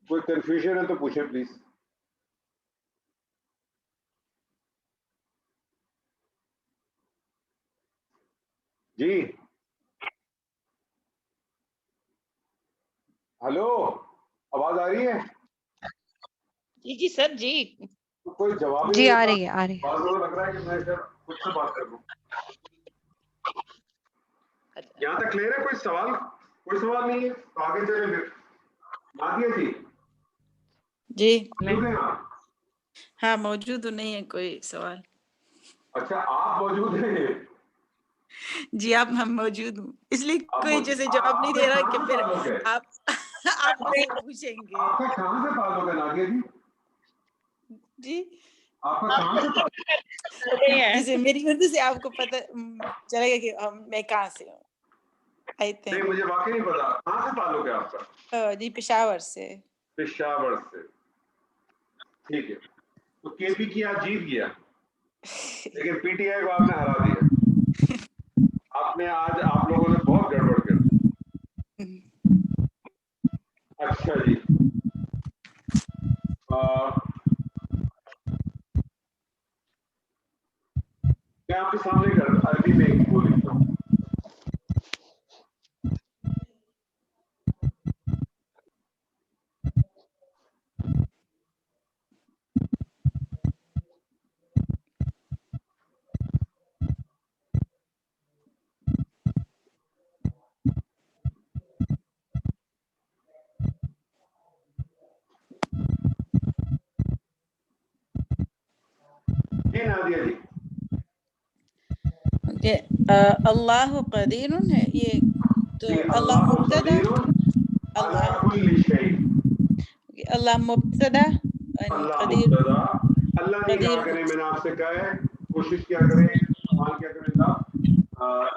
کوئی کنفیوژن ہے تو پوچھیں پلیز. جی ہلو, آواز آ رہی ہے؟ جی سر جی. کوئی جواب جی آ رہی ہے, آ رہی ہے. بعض لوگوں لگ رہا ہے کہ میں سر خود سے بات کر لوں. یہاں تک کلیئر ہے؟ کوئی سوال نہیں ہے تو آگے چلیں پھر. نادیہ جی جی موجود ہیں آپ؟ ہاں موجود نہیں ہے کوئی سوال. اچھا آپ موجود ہیں؟ جی آپ ہم موجود ہوں, اس لیے آپ کوئی موجود- جیسے جواب نہیں دے رہا کہ پھر تعلق ہے؟ آپ نہیں پوچھیں گے. آپ کا کہاں سے تعلق ہے نادیہ جی؟ جی آپ کا کہاں سے تعلق؟ جیسے میری اردو سے آپ کو پتہ چلے گا کہ میں کہاں سے ہوں. آئی نہیں تھنک مجھے واقعی نہیں پتا کہاں سے تعلق ہے آپ کا. جی پشاور سے. پشاور سے, ٹھیک ہے. تو کے پی کی آج جیت گیا لیکن پی ٹی آئی کو آپ نے ہرا دیا. آپ نے آج آپ لوگوں نے بہت گڑبڑ کر دی. اچھا جی, میں آپ کے سامنے عربی میں ایک وہ لکھتا ہوں. جی نادیہ جی, اللہ قدیر ہے یہ تو جی اللہ اللہ مبتدا قدیر علی کل شیء. اللہ مبتدا اللہ قدیر مبتدا. اللہ نہیں قدیر کہا کریں, میں نے آپ سے کہا ہے کوشش کیا کریں, استعمال کیا کریں لفظ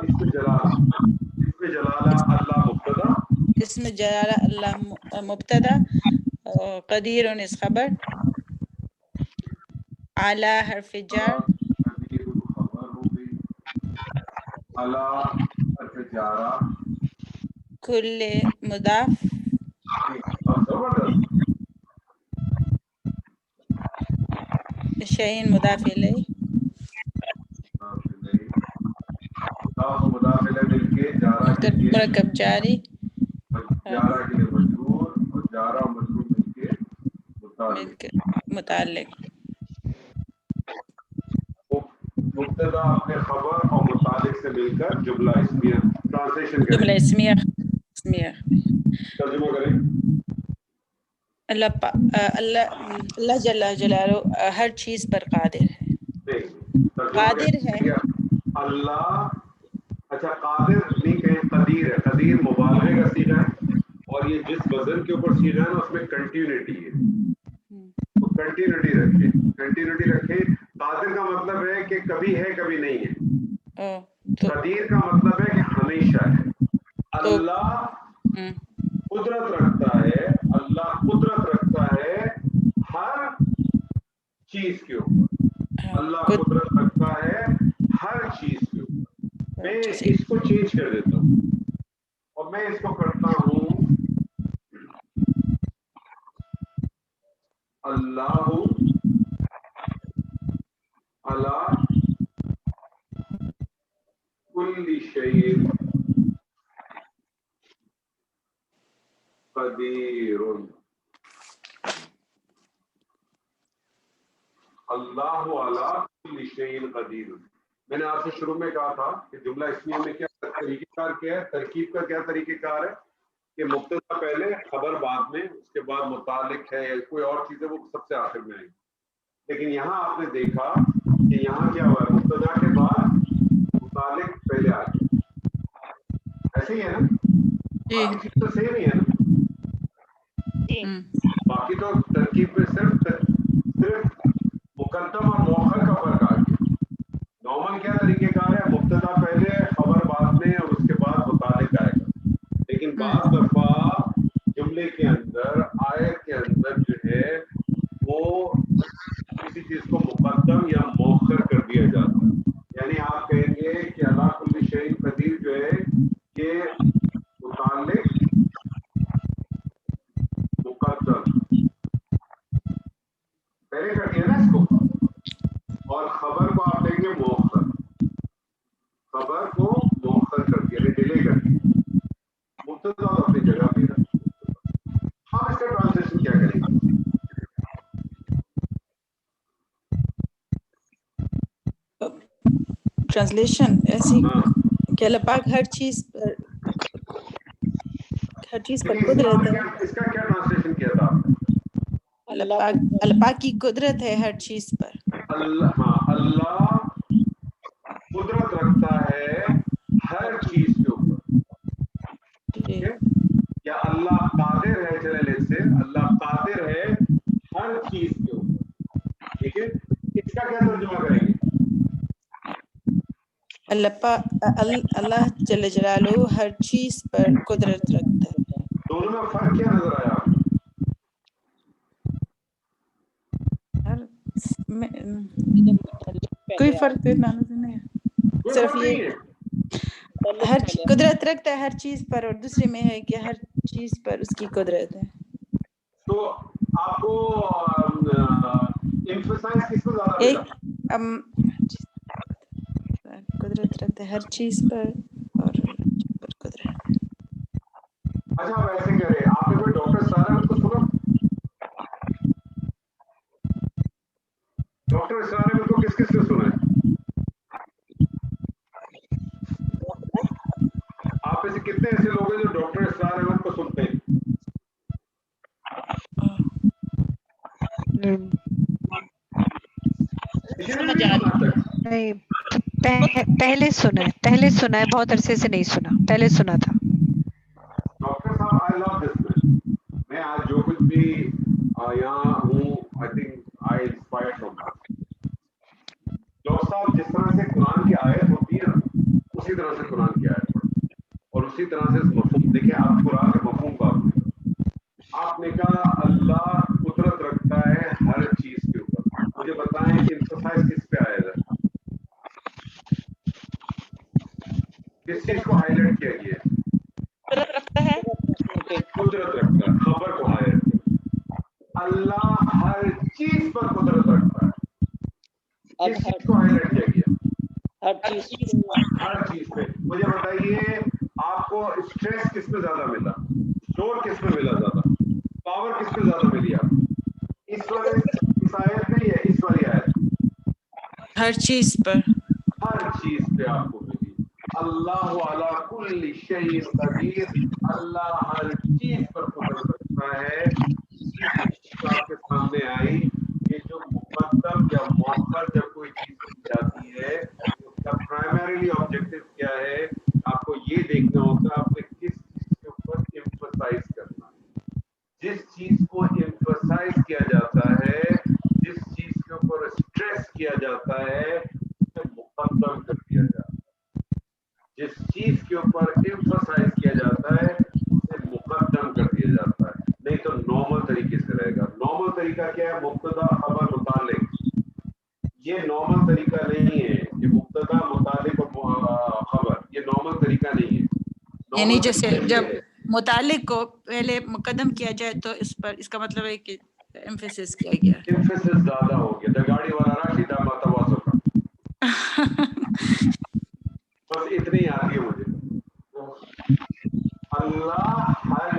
اس میں جلالہ اللہ مبتدا, اسم جلالہ اللہ مبتدا, قدیر اس خبر, اعلی حرف جر, قدیر خبر ہو گئی, اللہ حرف جارہ, کل مضاف, زبردست. شیء مضاف الیہ, مضاف و مضاف الیہ مل کے جارہ کے لیے مرکب جاری, جارہ کے لیے مجرور اور جارہ و مجرور مل کے متعلق. متعلق. مبتدا اپنے خبر اور متعلق سے مل کر جملہ اسمیہ. ٹرانسلیشن کریں, جملہ اسمیہ ترجمہ کریں. اللہ جل جلالہ ہر چیز پر قادر ہے. قادر ہے اللہ, اچھا قادر نہیں کہیں, قدیر ہے. قدیر مبالغے کا صیغہ ہے اور یہ جس وزن کے اوپر صیغہ ہے نا اس میں کنٹینیوٹی ہے, تو کنٹینیوٹی رکھے. قادر کا مطلب ہے کہ کبھی ہے کبھی نہیں ہے. قدیر کا مطلب ہے کہ ہمیشہ ہے. اللہ قدرت رکھتا ہے, اللہ قدرت رکھتا ہے ہر چیز کے اوپر. اللہ قدرت رکھتا ہے ہر چیز کے اوپر. میں اس کو چینج کر دیتا ہوں اور میں اس کو کرتا ہوں اللہ علی کل شیء قدیر اللہ علی کل شیء قدیر. میں نے آپ سے شروع میں کہا تھا کہ جملہ اسمیہ میں کیا طریقہ کار کیا ہے, ترکیب کا کیا طریقہ کار ہے کہ مبتدا پہلے خبر بعد میں, اس کے بعد متعلق ہے یا کوئی اور چیز ہے وہ سب سے آخر میں آئی. لیکن یہاں آپ نے دیکھا کہ یہاں کیا ہوا ہے, مبتدا کے بعد متعلق پہلے آ گیا. ایسے ہی ہے نا, باقی چیز تو سیم ہی ہے نا, باقی تو ترکیب میں صرف مقدم اور مؤخر کا فرق آ گیا. نارمل کیا طریقہ کار ہے, مبتدا پہلے خبر بعد میں اور اس کے بعد متعلق آئے گا. لیکن بعض دفعہ جملے کے اندر آیت کے اندر جو ہے وہ کسی چیز کو مقدم یا مؤخر کر دیا جاتا ہے. یعنی آپ کہیں گے کہ اللہ کل شیء قدیر جو ہے یہ متعلق مقدم پہلے کر دیا نا اس کو, اور خبر کو آپ لیں گے مؤخر, خبر کو مؤخر کر دیا, ڈیلے کر دیا. مبتدا اپنی جگہ پہ رکھ. ہم اس کا ٹرانسلیشن کیا کریں گے؟ ٹرانسلیشن ایسی کہ اللہ پاک ہر چیز پر قدرت ہے. اس کا کیا ٹرانسلیشن کیا تھا آپ نے؟ اللہ پاک کی قدرت ہے ہر چیز پر. اللہ, ہاں, اللہ قدرت رکھتا ہے ہر چیز کے اوپر. ٹھیک ہے, یا اللہ قادر ہے, چلے لے سے اللہ قادر ہے ہر چیز کے اوپر. ٹھیک ہے, اس کا کیا ترجمہ کریں گے؟ اللہ جل جلالہ ہر چیز پر قدرت رکھتا ہے. دونوں میں فرق کیا نظر آیا آپ کو؟ کوئی فرق نہیں ہے, صرف یہ ہر قدرت رکھتا ہے ہر چیز پر, اور دوسرے میں ہے کہ ہر چیز پر اس کی قدرت ہے. تو آپ کو ایمفسائز کس کو زیادہ ملا؟ قدرت رکھتا ہے ہر چیز پر اور قدرت. اچھا آپ ایسے کریں, آپ نے کوئی ڈاکٹر اسرار احمد کو سنا؟ ڈاکٹر اسرار احمد کو کس کس نے سنا ہے؟ آپ میں سے کتنے ایسے لوگ ہیں جو ڈاکٹر اسرار احمد کو سنتے ہیں؟ نہیں, پہلے سنا ہے, بہت عرصے سے نہیں سنا, پہلے سنا تھا. ڈاکٹر صاحب آئی لو دس مین, میں آج جو کچھ بھی یہاں ہوں, I think I inspired from doctor صاحب. جس طرح سے قرآن کی آیت ہوتی ہے نا, اسی طرح سے قرآن کی آیت پڑھتے ہیں, اور اسی طرح سے مفہوم. دیکھیں آپ قرآن کے مفہوم کو آپ نے کہا اللہ قدرت رکھتا ہے ہر چیز کے اوپر. مجھے بتائیں ایمفسائز کس پہ آئے گا, کس چیز کو ہائی لائٹ کیا گیا ہے؟ قدرت رکھتا ہے, قدرت رکھتا ہے, خبر کو ہائی لائٹ کیا. اللہ ہر چیز پر قدرت رکھتا ہے, کس چیز کو ہائی لائٹ کیا گیا؟ ہر چیز پہ. مجھے بتائیے آپ کو اسٹریس کس میں زیادہ ملا, شور کس میں ملا زیادہ, پاور کس میں زیادہ ملی آپ کو؟ اس آیت میں یا اس والی آیت؟ ہر چیز پر, ہر چیز پہ آپ کو ملی. اللہ علی کل شیء قدیر, اللہ ہر چیز پر قدرت رکھتا ہے. اسی چیز آپ کے سامنے آئی کہ جو مقدم یا مؤخر جب کوئی چیز کی جاتی ہے اس کا پرائمریلی آبجیکٹو کیا ہے, آپ کو یہ دیکھنا ہوتا ہے آپ نے کس چیز کے اوپر ایمفسائز کرنا ہے. جس چیز کو ایمفسائز کیا جاتا ہے, جس چیز کے اوپر اسٹریس کیا جاتا ہے, اسے مقدم کر دیا جاتا ہے. جس چیز کے اوپر ایمفسائز کیا جاتا ہے اسے مقدم کر دیا جاتا ہے. نہیں تو نارمل طریقے سے رہے گا. نارمل طریقہ کیا ہے؟ مبتدا خبر متعلق. یہ نارمل طریقہ نہیں ہے کہ مبتدا متعلق اور خبر, یہ نارمل طریقہ نہیں ہے. یعنی جیسے جب متعلق کو پہلے مقدم کیا جائے تو اس پر, اس کا مطلب ہے کہ ایمفیسس کیا گیا, ایمفیسس زیادہ ہو گیا. دا گاڑی والا راشی دا ماتا واسو کا, بس اتنی آتی ہے مجھے. اللہ ہر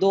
2।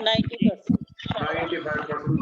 90%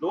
2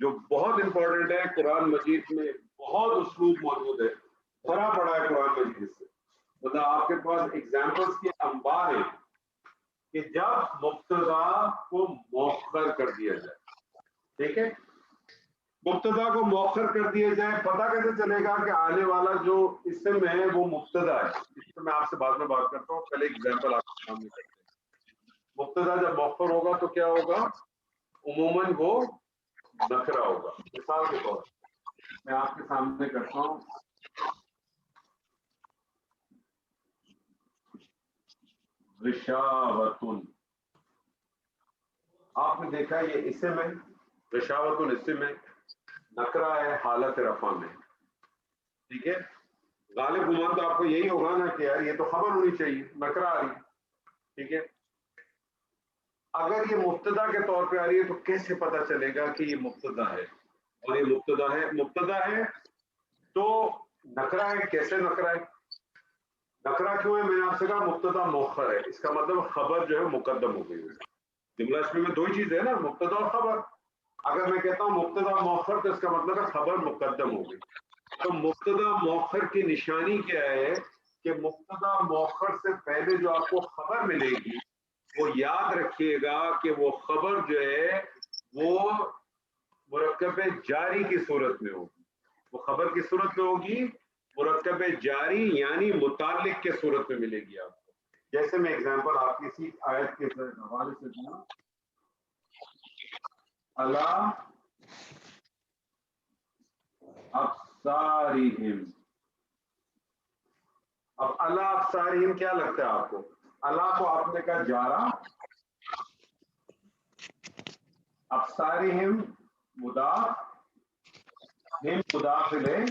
جو بہت امپورٹنٹ ہے. قرآن مجید میں بہت اسلوب موجود ہے, بھرا پڑا ہے قرآن مجید سے. مطلب آپ کے پاس ایگزامپلس کے انبار ہیں کہ جب مبتدا کو مؤخر کر دیا جائے. ٹھیک ہے, مبتدا کو مؤخر کر دیا جائے, پتہ کیسے چلے گا کہ آنے والا جو اسم ہے وہ مبتدا ہے. اس میں آپ سے بعد میں بات کرتا ہوں, پہلے ایگزامپل آپ کے سامنے کرتے ہیں. مبتدا جب مؤخر ہوگا تو کیا ہوگا؟ عموماً وہ نکرہ ہوگا. مثال کے طور پر میں آپ کے سامنے کرتا ہوں, رشاوتن. آپ نے دیکھا یہ اسم ہے, رشاوتن اسم ہے, نکرہ ہے حالت رفع میں. ٹھیک ہے, غالب گمان تو آپ کو یہی ہوگا نا کہ یار یہ تو خبر ہونی چاہیے, نکرہ آ رہی. ٹھیک ہے, اگر یہ مبتدا کے طور پہ آ رہی ہے تو کیسے پتا چلے گا کہ یہ مبتدا ہے اور یہ مبتدا ہے؟ مبتدا ہے تو نکرہ ہے. کیسے نکرہ ہے؟ نکرہ کیوں ہے؟ میں نے آپ سے کہا مبتدا مؤخر ہے, اس کا مطلب خبر جو ہے مقدم ہو گئی ہے. جملہ اس میں دو ہی چیزیں ہیں نا, مبتدا اور خبر. اگر میں کہتا ہوں مبتدا مؤخر تو اس کا مطلب ہے خبر مقدم ہو گئی. تو مبتدا مؤخر کی نشانی کیا ہے کہ مبتدا مؤخر سے پہلے جو آپ کو خبر ملے گی وہ یاد رکھیے گا کہ وہ خبر جو ہے وہ مرکب جاری کی صورت میں ہوگی. وہ خبر کی صورت میں ہوگی, مرکب جاری یعنی متعلق کے صورت میں ملے گی آپ کو. جیسے میں اگزامپل آپ کی اسی آیت کے حوالے سے دوں, اللہ ابصارہم. اب اللہ ابصارہم کیا لگتا ہے آپ کو؟ اللہ کو آپ نے کہا جارا, ابصارہم مضاف, ہم مضاف الیہ,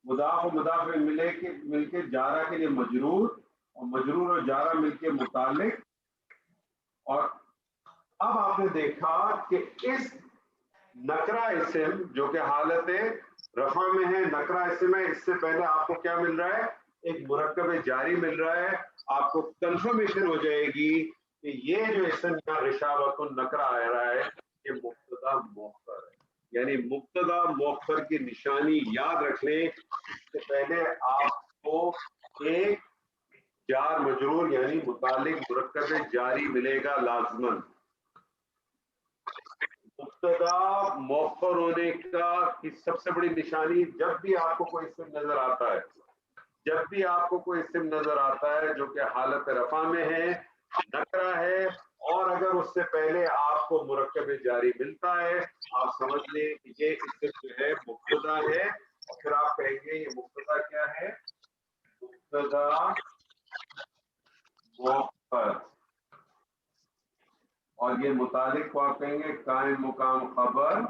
مضاف و مضاف مل کے جارا کے لیے مجرور, اور مجرور اور جارا مل کے متعلق. اور اب آپ نے دیکھا کہ اس نکرہ اسم جو کہ حالت رفع میں ہے, نکرہ اسم ہے, اس سے پہلے آپ کو کیا مل رہا ہے؟ ایک مرکب جاری مل رہا ہے. آپ کو کنفرمیشن ہو جائے گی کہ یہ جو اسم یا رشاوت النکرہ آ رہا ہے یہ مبتدا مؤخر ہے. یعنی مبتدا مؤخر کی نشانی یاد رکھ لیں. اس سے پہلے آپ کو ایک جار مجرور یعنی متعلق مرکب جاری ملے گا لازماً. مبتدا مؤخر ہونے کی سب سے بڑی نشانی, جب بھی آپ کو کوئی اسم نظر آتا ہے, جب بھی آپ کو کوئی اسم نظر آتا ہے جو کہ حالت رفع میں ہے, نکرہ ہے, اور اگر اس سے پہلے آپ کو مرکب جاری ملتا ہے, آپ سمجھ لیں کہ یہ اسم جو ہے مبتدا ہے. اور پھر آپ کہیں گے یہ مبتدا کیا ہے؟ مبتدا مؤخر. اور یہ متعلق کو آپ کہیں گے قائم مقام خبر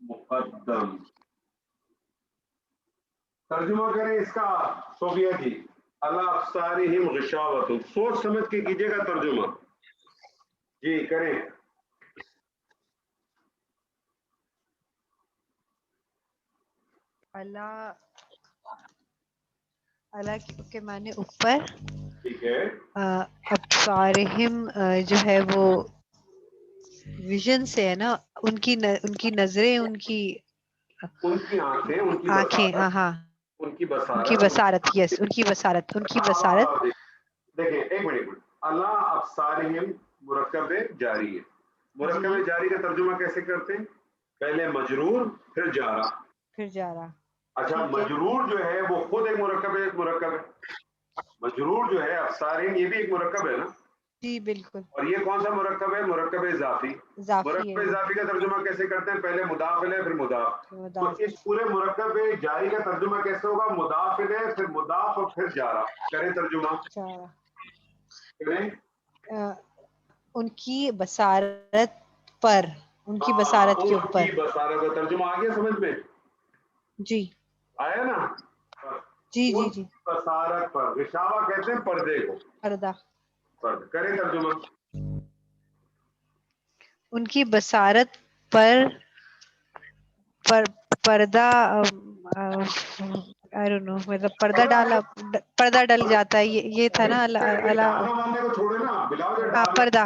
مقدم. ترجمہ کریں اس کا صوفیہ جی. اللہ ابصارہم غشاوۃ, سوچ سمجھ کے کیجیے گا ترجمہ. جی کریں. اللہ کے معنی اوپر, ٹھیک ہے, ابصارہم جو ہے وہ ویژن سے ہے نا, ان کی نظریں, ان کی آنکھیں, ان کی آنکھیں, بصارت, ہاں ان کی ان کی بصارت. بصارت, یس ان کی بصارت, ان کی بصارت. دیکھیں ایک منٹ, اللہ ابصارہم مرکب جاری ہے. مرکب جاری کا ترجمہ کیسے کرتے ہیں؟ پہلے مجرور پھر جارا. پھر جا رہا. اچھا, مجرور جو ہے وہ خود ایک مرکب ہے. مجرور جو ہے ابصارہم یہ بھی ایک مرکب ہے نا. جی بالکل. اور یہ کون سا مرکب ہے؟ مرکب اضافی. مرکب اضافی کا ترجمہ کیسے کرتے ہیں؟ پہلے مضاف الیہ پھر مضاف. تو اس پورے مرکب جاری کا ترجمہ کیسے ہوگا؟ مضاف الیہ پھر مضاف اور پھر جارا. کریں ترجمہ. کریں. ان کی بصارت پر, ان کی بصارت کے اوپر. ان کی بصارت کا ترجمہ آ گیا سمجھ میں؟ جی آیا نا. جی جی جی. بصارت پر, غشاوہ کہتے ہیں پردے کو. پردہ. کریں ترجمہ. ان کی بصارت پر پردہ, I don't know, مطلب پردہ ڈل جاتا ہے. یہ تھا نا اللہ کو چھوڑے نا, بلاؤ پردہ.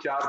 4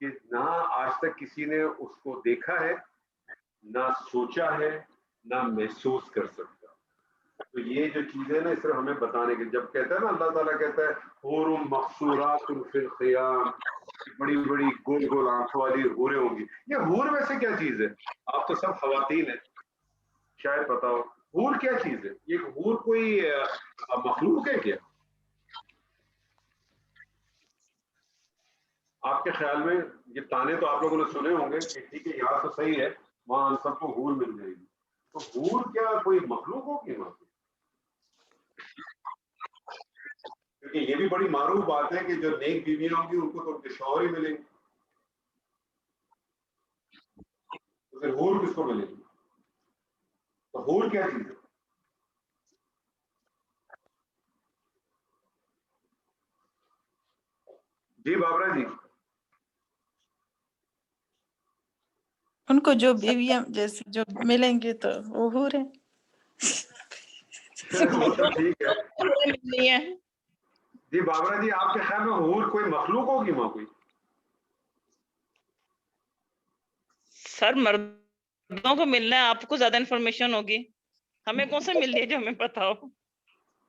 کہ نہ آج تک کسی نے اس کو دیکھا ہے، نہ سوچا ہے، نہ محسوس کر سکتا. تو یہ جو چیزیں نا صرف ہمیں بتانے کے، جب کہتا ہے نا اللہ تعالیٰ کہتا ہے حور مقصورات فی الخیام، بڑی بڑی گول گول آنکھوں والی حوریں ہوں گی. یہ حور ویسے کیا چیز ہے؟ آپ تو سب خواتین ہیں، شاید پتا ہو حور کیا چیز ہے. یہ حور کوئی مخلوق ہے کیا؟ آپ کے خیال میں یہ تانے تو آپ لوگوں نے سنے ہوں گے کہ ٹھیک ہے یہاں تو صحیح ہے، وہاں ہم سب کو حور مل جائے گی. تو حور کیا کوئی مخلوق ہوگی وہاں؟ کیونکہ یہ بھی بڑی معروف بات ہے کہ جو نیک بیویاں ہوں گی ان کو تو ان کے شوہر ہی ملیں گے، تو پھر حور کس کو ملے گی؟ تو حور کیا چیز ہے؟ جی بابرا جی. ان کو جو بیویاں جیسے جو ملیں گے تو وہ حور ہیں. وہ تو ٹھیک ہے. ملنی ہے. جی بابرا جی آپ کے خیال میں حور کوئی مخلوق ہوگی وہاں کوئی؟ سر مردوں کو ملنا ہے، آپ کو زیادہ انفارمیشن ہوگی، ہمیں کون سے مل رہی ہے جو ہمیں پتا ہو.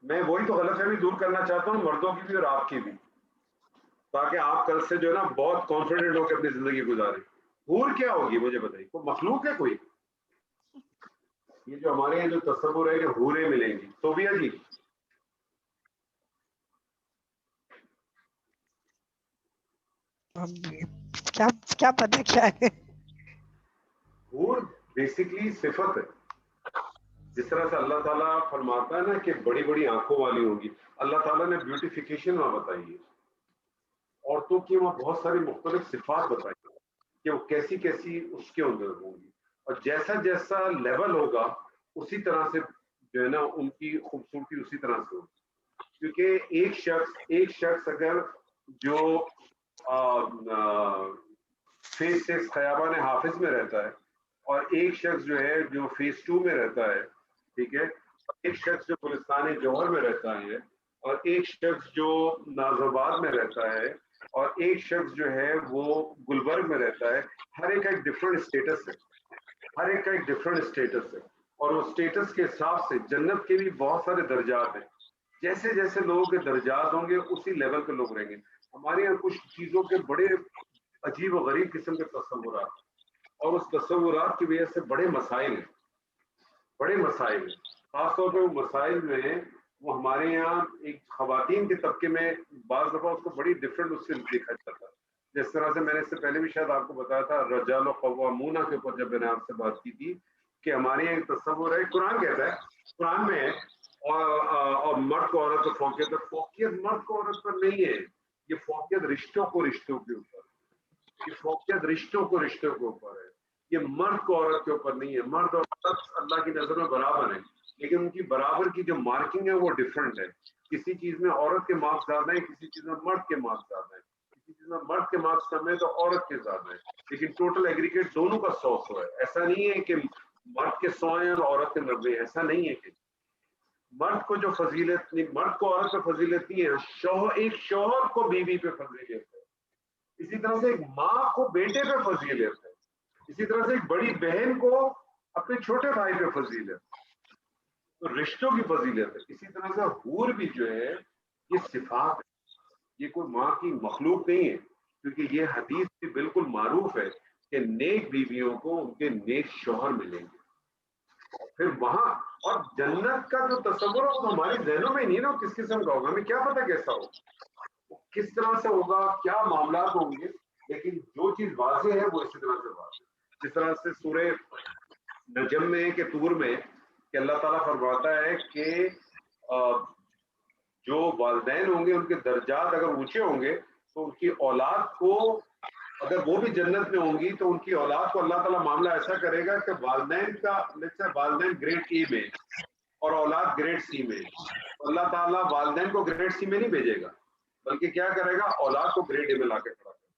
میں وہی تو غلط فہمی دور کرنا چاہتا ہوں، مردوں کی بھی اور آپ کی بھی، تاکہ آپ کل سے جو ہے نا بہت کانفیڈنٹ ہو کے اپنی زندگی گزاریں. حور کیا ہوگی مجھے بتائیے، کوئی مخلوق ہے کوئی؟ یہ جو ہمارے یہاں جو تصور ہے کہ حوریں ملیں گی، صوفیہ جی کیا پتا کیا ہے؟ حور بیسکلی صفت ہے. جس طرح سے اللہ تعالیٰ فرماتا ہے نا کہ بڑی بڑی آنکھوں والی ہوگی، اللہ تعالیٰ نے بیوٹیفیکیشن وہاں بتائی ہے، عورتوں کی وہاں بہت ساری مختلف صفات بتائی ہے کہ وہ کیسی کیسی اس کے اندر ہوں گی، اور جیسا جیسا لیول ہوگا اسی طرح سے جو ہے نا ان کی خوبصورتی اسی طرح سے ہوگی. کیونکہ ایک شخص اگر جو فیس 6 خیابان حافظ میں رہتا ہے، اور ایک شخص جو ہے جو فیس 2 میں رہتا ہے، ٹھیک ہے، ایک شخص جو گلستان جوہر میں رہتا ہے، اور ایک شخص جو نازآباد میں رہتا ہے، اور ایک شخص جو ہے وہ گلبرگ میں رہتا ہے، ہر ایک کا ایک ڈفرینٹ اسٹیٹس ہے، ہر ایک کا ایک ڈفرینٹ اسٹیٹس ہے. اور وہ اسٹیٹس کے حساب سے جنت کے بھی بہت سارے درجات ہیں. جیسے جیسے لوگوں کے درجات ہوں گے اسی لیول کے لوگ رہیں گے. ہمارے یہاں کچھ چیزوں کے بڑے عجیب و غریب قسم کے تصورات، اور اس تصورات کی وجہ سے بڑے مسائل ہیں، بڑے مسائل ہیں. خاص طور پہ وہ مسائل جو ہیں وہ ہمارے یہاں ایک خواتین کے طبقے میں بعض دفعہ اس کو بڑی ڈفرینٹ اس سے دیکھا جاتا ہے. جس طرح سے میں نے اس سے پہلے بھی شاید آپ کو بتایا تھا رجال و قوامون کے اوپر جب میں نے آپ سے بات کی تھی کہ ہمارے یہاں ایک تصور ہے، قرآن کہتا ہے، قرآن میں ہے اور مرد کو عورت کو فوقیت ہے. فوقیت مرد کو عورت پر نہیں ہے، یہ فوقیت رشتوں کو رشتوں کے اوپر ہے، یہ فوقیت رشتوں کو رشتوں کے اوپر ہے. یہ مرد کو عورت کے اوپر نہیں ہے. مرد اور عورت اللہ کی نظر میں برابر ہیں، لیکن ان کی برابر کی جو مارکنگ ہے وہ ڈفرینٹ ہے. کسی چیز میں عورت کے مارکس زیادہ ہیں، کسی چیز میں مرد کے مارکس زیادہ ہیں، کسی چیز میں مرد کے مارکس کم ہیں تو عورت کے زیادہ ہیں، لیکن ٹوٹل ایگریگیٹ دونوں کا 100 ہے. ایسا نہیں ہے کہ مرد کے 100 ہیں اور عورت کے 90، ایسا نہیں ہے. کہ مرد کو جو فضیلت نہیں، مرد کو عورت پہ فضیلت نہیں ہے، ایک شوہر کو بیوی پہ فضیلت ہے، اسی طرح سے ایک ماں کو بیٹے پہ فضیلت ہے، اسی طرح سے ایک بڑی بہن کو اپنے چھوٹے بھائی پہ فضیلت ہے. تو رشتوں کی فضیلت ہے. اسی طرح سے حور بھی جو ہے یہ صفات ہے، یہ کوئی ماں کی مخلوق نہیں ہے، کیونکہ یہ حدیث بھی بالکل معروف ہے کہ نیک بیویوں کو ان کے نیک شوہر ملیں گے. پھر وہاں اور جنت کا جو تصور ہے وہ ہمارے ذہنوں میں نہیں ہے نا، کس قسم کا ہوگا ہمیں کیا پتا کیسا ہوگا، کس طرح سے ہوگا، کیا معاملات ہوں گے. لیکن جو چیز واضح ہے وہ اسی طرح سے واضح ہے. جس طرح سے سورہ نجم میں کہ طور میں کہ اللہ تعالیٰ فرماتا ہے کہ جو والدین ہوں گے ان کے درجات اگر اونچے ہوں گے تو ان کی اولاد کو، اگر وہ بھی جنت میں ہوں گی تو ان کی اولاد کو اللہ تعالیٰ معاملہ ایسا کرے گا کہ والدین گریڈ اے میں اور اولاد گریڈ سی میں، اللہ تعالیٰ والدین کو گریڈ سی میں نہیں بھیجے گا، بلکہ کیا کرے گا، اولاد کو گریڈ اے میں لا کے کھڑا کرے گا.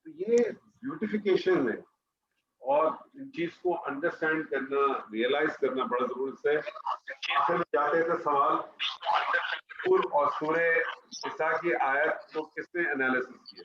تو یہ بیوٹیفیکیشن ہے، اور ان چیز کو انڈرسٹینڈ کرنا، ریئلائز کرنا بڑا ضروری ہے. آخر میں جاتے تھے سوال، اور سورہ نساء کی آیت کو کس نے انالیسس کیا؟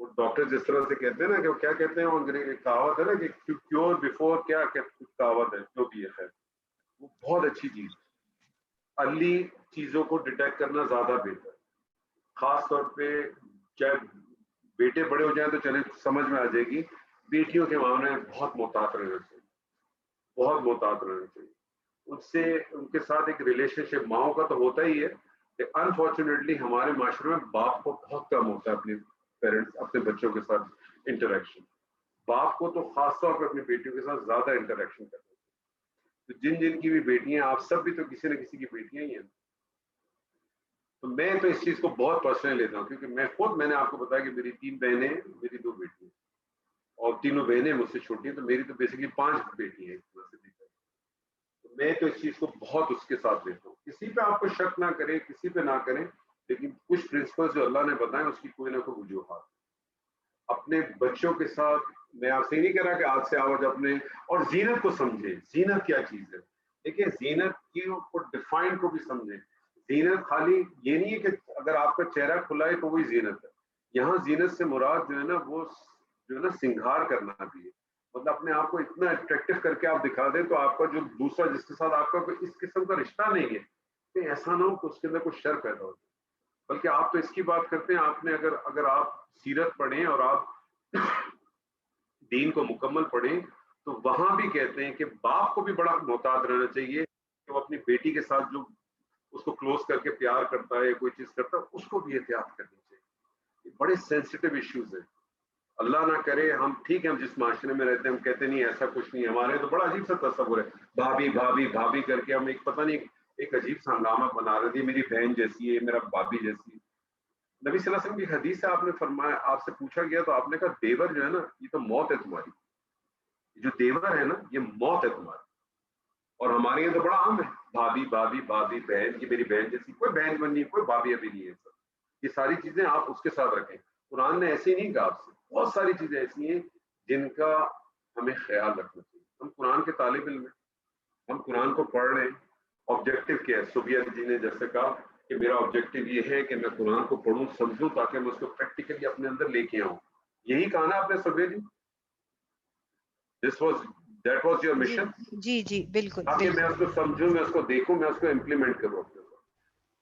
وہ ڈاکٹر جس طرح سے کہتے ہیں نا کہ وہ کیا کہتے ہیں, وہ انگریزی کہاوت ہے نا کہ ٹو کیور بیفور, کیا کہاوت ہے جو بھی ہے, وہ بہت اچھی چیز ہے. ارلی چیزوں کو ڈیٹیکٹ کرنا زیادہ بہتر, خاص طور پہ چاہے بیٹے بڑے ہو جائیں تو چلے سمجھ میں آ جائے گی, بیٹیوں کے معاملے میں بہت محتاط رہنا چاہیے, بہت محتاط رہنا چاہیے. ان سے ان کے ساتھ ایک ریلیشن شپ ماؤں کا تو ہوتا ہی ہے, کہ انفارچونیٹلی ہمارے معاشرے میں باپ کو بہت کم ہوتا ہے اپنے پیرنٹس اپنے بچوں کے ساتھ انٹریکشن. باپ کو تو خاص طور پہ اپنی بیٹیوں کے ساتھ زیادہ انٹریکشن کرنا چاہیے. تو جن کی بھی بیٹیاں, آپ سب بھی تو کسی نہ کسی کی بیٹیاں ہی ہیں. تو میں تو اس چیز کو بہت پرسنل لیتا ہوں, کیونکہ میں نے آپ کو بتایا کہ میری 3 بہنیں, میری 2 بیٹیاں, اور تینوں بہنیں مجھ سے چھوٹی ہیں, تو میری تو بیسیکلی 5 بیٹی ہیں. تو میں تو اس چیز کو بہت اس کے ساتھ لیتا ہوں. کسی پہ آپ کو شک نہ کریں, کسی پہ نہ کریں, لیکن کچھ پرنسپل جو اللہ نے بتائے اس کی کوئی نہ کوئی وجوہات. اپنے بچوں کے ساتھ میں آپ سے نہیں کہہ رہا کہ آج سے آج اپنے, اور زینت کو سمجھیں, زینت کیا چیز ہے. دیکھیں زینت کی کو ڈیفائن کو بھی سمجھیں. زینت خالی یہ نہیں ہے کہ اگر آپ کا چہرہ کھلا ہے تو وہی زینت ہے. یہاں زینت سے مراد جو ہے نا, وہ جو ہے نا سنگھار کرنا بھی ہے. مطلب اپنے آپ کو اتنا اٹریکٹیو کر کے آپ دکھا دیں تو آپ کا جو دوسرا جس کے ساتھ آپ کا کوئی اس قسم کا رشتہ نہیں ہے, کہ ایسا نہ ہو کہ اس کے اندر کوئی شر پیدا ہو. بلکہ آپ تو اس کی بات کرتے ہیں, آپ نے اگر آپ سیرت پڑھیں اور آپ دین کو مکمل پڑھیں تو وہاں بھی کہتے ہیں کہ باپ کو بھی بڑا محتاط رہنا چاہیے کہ وہ اپنی بیٹی کے ساتھ جو اس کو کلوز کر کے پیار کرتا ہے, کوئی چیز کرتا ہے, اس کو بھی احتیاط کرنی چاہیے. یہ بڑے سینسیٹیو ایشوز ہیں. اللہ نہ کرے ہم ٹھیک ہے, ہم جس معاشرے میں رہتے ہیں ہم کہتے نہیں ایسا کچھ نہیں, ہمارے تو بڑا عجیب سا تصور ہے, بھابھی بھابھی بھابھی کر کے ہم ایک پتہ نہیں ایک عجیب سا ہنگامہ بنا رہے تھے, میری بہن جیسی ہے, میرا بھابھی جیسی ہے. نبی صلی اللہ علیہ وسلم کی حدیث سے آپ نے فرمایا, آپ سے پوچھا گیا تو آپ نے کہا دیور جو ہے نا یہ تو موت ہے تمہاری, جو دیور ہے نا یہ موت ہے تمہاری. اور ہمارے یہاں تو بڑا عام ہے, بھابھی بھابھی بھابھی بہن, یہ میری بہن جیسی, کوئی بہن بننی ہے, کوئی بھابھی ابھی نہیں ہے. سر یہ ساری چیزیں آپ اس کے ساتھ رکھیں. قرآن نے ایسے نہیں کہا آپ سے, بہت ساری چیزیں ایسی ہیں جن کا ہمیں خیال رکھنا چاہیے. ہم قرآن کے طالب علم ہیں, ہم قرآن کو پڑھ رہے ہیں. آبجیکٹو کیا ہے, صوفیہ جی نے جیسے کہا کہ میرا آبجیکٹو یہ ہے کہ میں قرآن کو پڑھوں, سمجھوں, تاکہ میں اس کو پریکٹیکلی اپنے اندر لے کے آؤں. یہی کہا نا آپ نے صوفیہ جی, دیٹ واز یور مشن. جی جی بالکل تاکہ میں اس کو سمجھوں, میں اس کو دیکھوں, میں اس کو امپلیمنٹ کروں اپنے اوپر.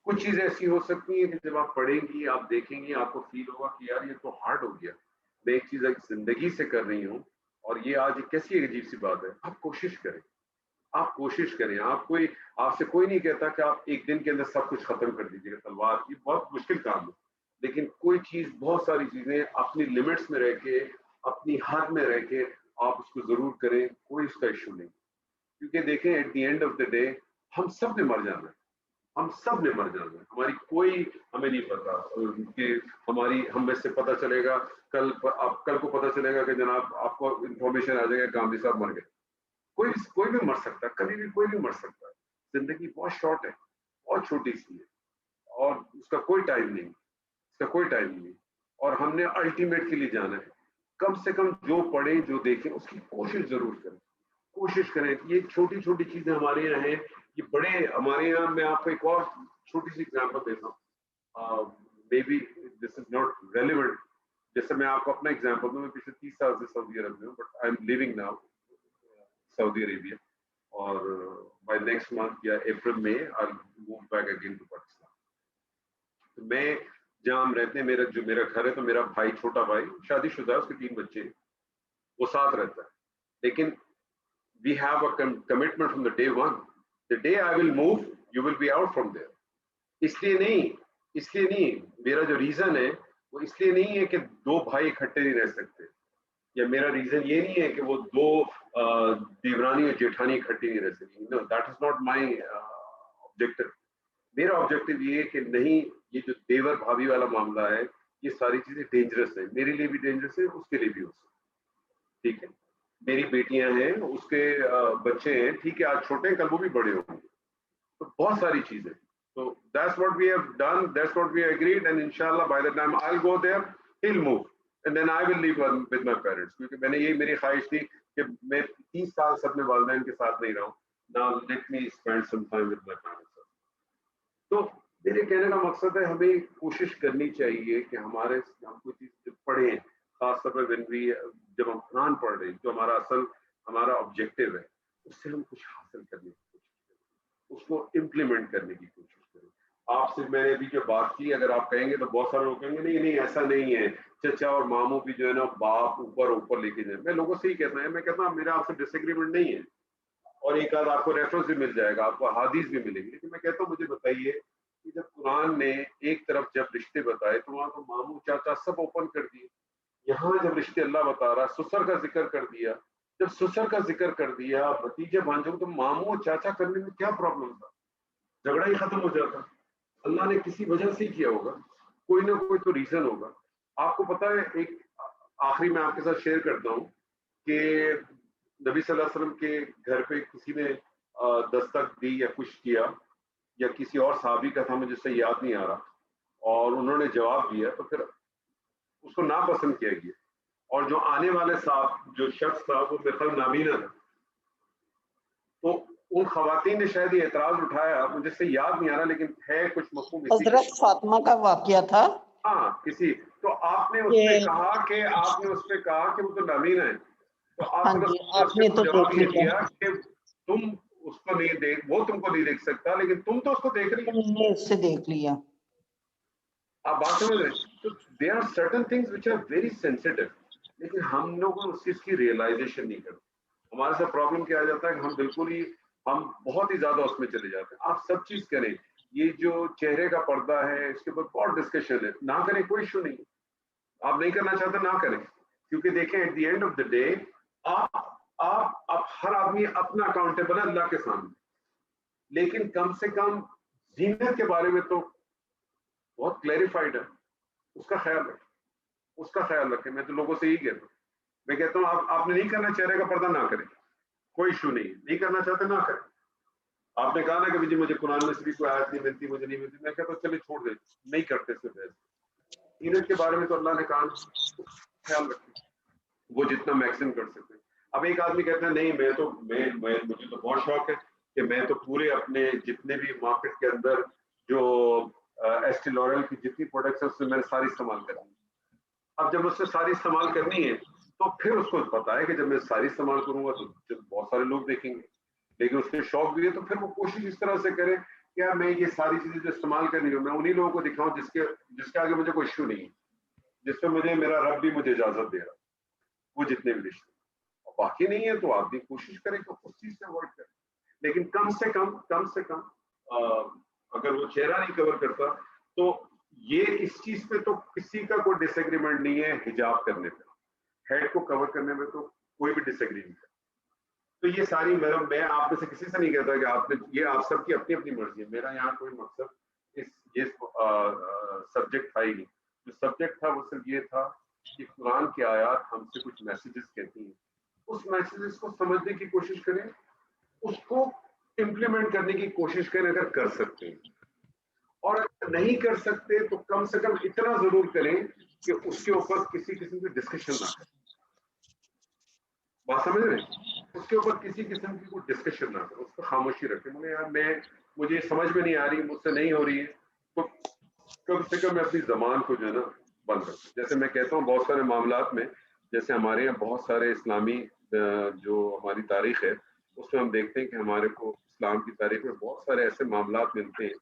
کچھ چیز ایسی ہو سکتی ہیں کہ جب آپ پڑھیں گی, آپ دیکھیں گی, آپ کو فیل ہوگا کہ یار یہ تو ہارڈ ہو گیا, میں ایک چیز زندگی سے کر رہی ہوں اور یہ آج کیسی عجیب سی بات ہے. آپ کوشش کریں, آپ کوشش کریں. آپ سے کوئی نہیں کہتا کہ آپ ایک دن کے اندر سب کچھ ختم کر دیجیے گا. تلوار کی بہت مشکل کام ہے, لیکن کوئی چیز, بہت ساری چیزیں اپنی لمٹس میں رہ کے, اپنی حد میں رہ کے آپ اس کو ضرور کریں, کوئی اس کا ایشو نہیں. کیونکہ دیکھیں at the end of the day ہم سب نے مر جانا ہے, ہم سب نے مر جانا ہے. ہماری کوئی ہمیں نہیں پتا کہ ہم میں سے پتہ چلے گا کل کو پتہ چلے گا کہ جناب آپ کو انفارمیشن آ جائے گا گاندھی صاحب مر گئے. کوئی بھی مر سکتا ہے, کبھی بھی کوئی بھی مر سکتا ہے. زندگی بہت شارٹ ہے, بہت چھوٹی سی ہے, اور اس کا کوئی ٹائم نہیں, اس کا کوئی ٹائم نہیں. اور ہم نے الٹیمیٹ کے لیے جانا ہے. کم سے کم جو پڑھیں, جو دیکھیں, اس کی کوشش ضرور کریں, کوشش کریں. یہ چھوٹی چھوٹی چیزیں ہمارے یہاں ہیں, یہ بڑے ہمارے یہاں. میں آپ کو ایک اور چھوٹی سی ایگزامپل دیتا ہوں, maybe this is not relevant. جیسے میں آپ کو اپنا ایگزامپل دوں, میں پچھلے 30 سال سے سعودی عرب میں ہوں, but I am living now Saudi Arabia, اور بائی نیکسٹ منتھ یا اپریل میں I move back again to Pakistan. تو میں جہاں ہم رہتے ہیں, میرا گھر ہے, تو میرا بھائی, چھوٹا بھائی شادی شدہ ہے, اس کے 3 بچے, وہ ساتھ رہتا ہے. لیکن we have a commitment from the day one. The day I will move, you will be out from there. اس لیے نہیں, میرا جو ریزن ہے وہ اس لیے نہیں ہے کہ 2 بھائی اکٹھے نہیں رہ سکتے, یا میرا ریزن یہ نہیں ہے کہ وہ 2 دیورانی اور جیٹھانی اکٹھے نہیں رہ سکتی. No, that is not my objective. میرا آبجیکٹو یہ ہے کہ نہیں, یہ جو دیور بھابھی والا معاملہ ہے, یہ ساری چیزیں ڈینجرس ہیں, میرے لیے بھی ڈینجرس ہے, اس کے لیے بھی ہو سکتی. ٹھیک ہے, میری بیٹیاں ہیں, اس کے بچے ہیں, ٹھیک ہے, آج چھوٹے ہیں, کل وہ بھی بڑے ہوں گے. تو بہت ساری چیزیں. So that's what we have done, that's what we agreed, and inshallah by the time I'll go there, he'll move, and then I will live with my parents. کیونکہ میں نے یہی میری خواہش تھی کہ میں 30 سال سے اپنے والدین کے ساتھ نہیں رہا ہوں. Now let me spend some time with my parents. تو میرے کہنے کا مقصد ہے ہمیں کوشش کرنی چاہیے کہ ہم کوئی چیز پڑھیں، خاص طور پہ جب ہم قرآن پڑھ رہے ہیں، جو ہمارا آبجیکٹو ہے، اس سے ہم کچھ حاصل کرنے کی کوشش کریں، اس کو امپلیمنٹ کرنے کی کوشش کریں. آپ سے میں نے ابھی جو بات کی، اگر آپ کہیں گے تو بہت سارے لوگ کہیں گے نہیں ایسا نہیں ہے، چچا اور ماموں بھی جو ہے نا باپ اوپر لے کے جائیں. میں لوگوں سے ہی کہتا ہوں، میں کہتا ہوں میرا آپ سے ڈس ایگریمنٹ نہیں ہے، اور ایک آدھ آپ کو ریفرنس بھی مل جائے گا، آپ کو حدیث بھی ملے گی، لیکن میں کہتا ہوں مجھے بتائیے کہ جب قرآن نے ایک طرف جب رشتے بتائے تو وہاں تو ماموں چاچا سب اوپن کر دیے. یہاں جب رشتے اللہ بتا رہا، سسر کا ذکر کر دیا، جب سسر کا ذکر کر دیا، بھتیجے بھانجوں، تو ماموں چاچا کرنے میں کیا پرابلم تھا؟ جھگڑا ہی ختم ہو جاتا. اللہ نے کسی وجہ سے کیا ہوگا، کوئی نہ کوئی تو ریزن ہوگا. آپ کو پتا ہے، ایک آخری میں آپ کے ساتھ شیئر کرتا ہوں کہ نبی صلی اللہ علیہ وسلم کے گھر پہ کسی نے دستک دی یا کچھ کیا، یا کسی اور صحابی کا تھا، مجھے سے یاد نہیں آ رہا، اور انہوں نے جواب دیا تو پھر اس کو ناپسند کیا گیا، اور جو آنے والے صاحب جو شخص تھا وہ بالکل نابینا تھا. تو ان خواتین نے شاید یہ اعتراض اٹھایا، مجھے سے یاد نہیں آ رہا، لیکن ہے کچھ مفہوم اسی حضرت فاطمہ کا واقعہ تھا. ہاں کسی، تو آپ نے اس پہ کہا کہ وہ تو نابینا ہے، تو ہاں جی، آپ نے تو جواب دیکھ یہ لیا، دیا کہ تم اس کو نہیں دیکھ، وہ تم کو نہیں دیکھ سکتا، لیکن تم تو اس کو دیکھ رہی. تم نے اس سے دیکھ لیا. آپ بات سمجھ رہے ہیں؟ تو there are certain things which are very sensitive، لیکن ہم لوگ اس چیز کی ریئلائزیشن نہیں کرتے. ہمارے ساتھ پرابلم کیا آ جاتا ہے کہ ہم بہت ہی زیادہ اس میں چلے جاتے ہیں. آپ سب چیز کریں، یہ جو چہرے کا پردہ ہے اس کے اوپر بہت ڈسکشن ہے، نہ کریں، کوئی ایشو نہیں. آپ نہیں کرنا چاہتے نہ کریں، کیونکہ دیکھیں at the end of the day آپ ہر آدمی اپنا اکاؤنٹیبل ہے اللہ کے سامنے، لیکن کم سے کم زینت کے بارے میں تو بہت کلیریفائڈ ہے، اس کا خیال رکھیں. میں تو لوگوں سے یہی کہتا ہوں، میں کہتا ہوں آپ نے نہیں کرنا چہرے کا پردہ نہ کریں، کوئی ایشو نہیں کرنا چاہتے نہ کریں. آپ نے کہا نا کہ جی مجھے قرآن میں سے بھی کوئی آیت نہیں ملتی، مجھے نہیں ملتی، میں کہتا ہوں چلے چھوڑ دیں، نہیں کرتے صرف ایسے. زینت کے بارے میں تو اللہ نے کہا خیال رکھیں، وہ جتنا میکسیم کر سکتے ہیں. اب ایک آدمی کہتا ہے نہیں مجھے تو بہت شوق ہے کہ میں تو پورے اپنے جتنے بھی مارکیٹ کے اندر جو ایسٹی لورل کی جتنی پروڈکٹس ہیں اس میں نے ساری استعمال کرنی ہے. اب جب اس سے ساری استعمال کرنی ہے تو پھر اس کو پتا ہے کہ جب میں ساری استعمال کروں گا تو بہت سارے لوگ دیکھیں گے، لیکن اس کے شوق بھی ہے تو پھر وہ کوشش اس طرح سے کرے کہ یار میں یہ ساری چیزیں جو استعمال کرنی ہوں میں انہیں لوگوں کو دکھاؤں جس کے آگے مجھے کوئی ایشو نہیں ہے، جس پہ میرا رب بھی مجھے اجازت دے رہا، وہ جتنے بھی رشتے. باقی نہیں ہے تو آپ بھی کوشش کریں کہ اس چیز سے اوائڈ کریں، لیکن کم سے کم اگر وہ چہرہ نہیں کور کرتا تو یہ اس چیز پہ تو کسی کا کوئی ڈس ایگریمنٹ نہیں ہے. حجاب کرنے پہ، ہیڈ کو کور کرنے میں تو کوئی بھی ڈس ایگری نہیں ہے. تو یہ ساری میں آپ میں سے کسی سے نہیں کہتا کہ یہ آپ سب کی اپنی اپنی مرضی ہے. میرا یہاں کوئی مقصد یہ سبجیکٹ تھا ہی نہیں. جو سبجیکٹ تھا وہ صرف یہ تھا کہ قرآن کی آیات ہم سے کچھ میسیجز کہتی ہیں، اس میسیجز کو سمجھنے کی کوشش کریں، اس کو امپلیمنٹ کرنے کی کوشش کریں اگر کر سکتے ہیں، اور اگر نہیں کر سکتے تو کم سے کم اتنا ضرور کریں کہ اس کے اوپر کسی قسم کی ڈسکشن نہ کریں. بات سمجھ رہے ہیں؟ اس کے اوپر کسی قسم کی کوئی ڈسکشن نہ کریں، اس پر خاموشی رکھیں. مجھے سمجھ میں نہیں آ رہی، مجھ سے نہیں ہو رہی ہے، تو کم سے کم میں اپنی زبان کو جو ہے نا بند رکھوں. جیسے میں کہتا ہوں بہت سارے معاملات میں، جیسے ہمارے یہاں بہت سارے اسلامی جو ہماری تاریخ ہے اس میں ہم دیکھتے ہیں کہ ہمارے کو اسلام کی تاریخ میں بہت سارے ایسے معاملات ملتے ہیں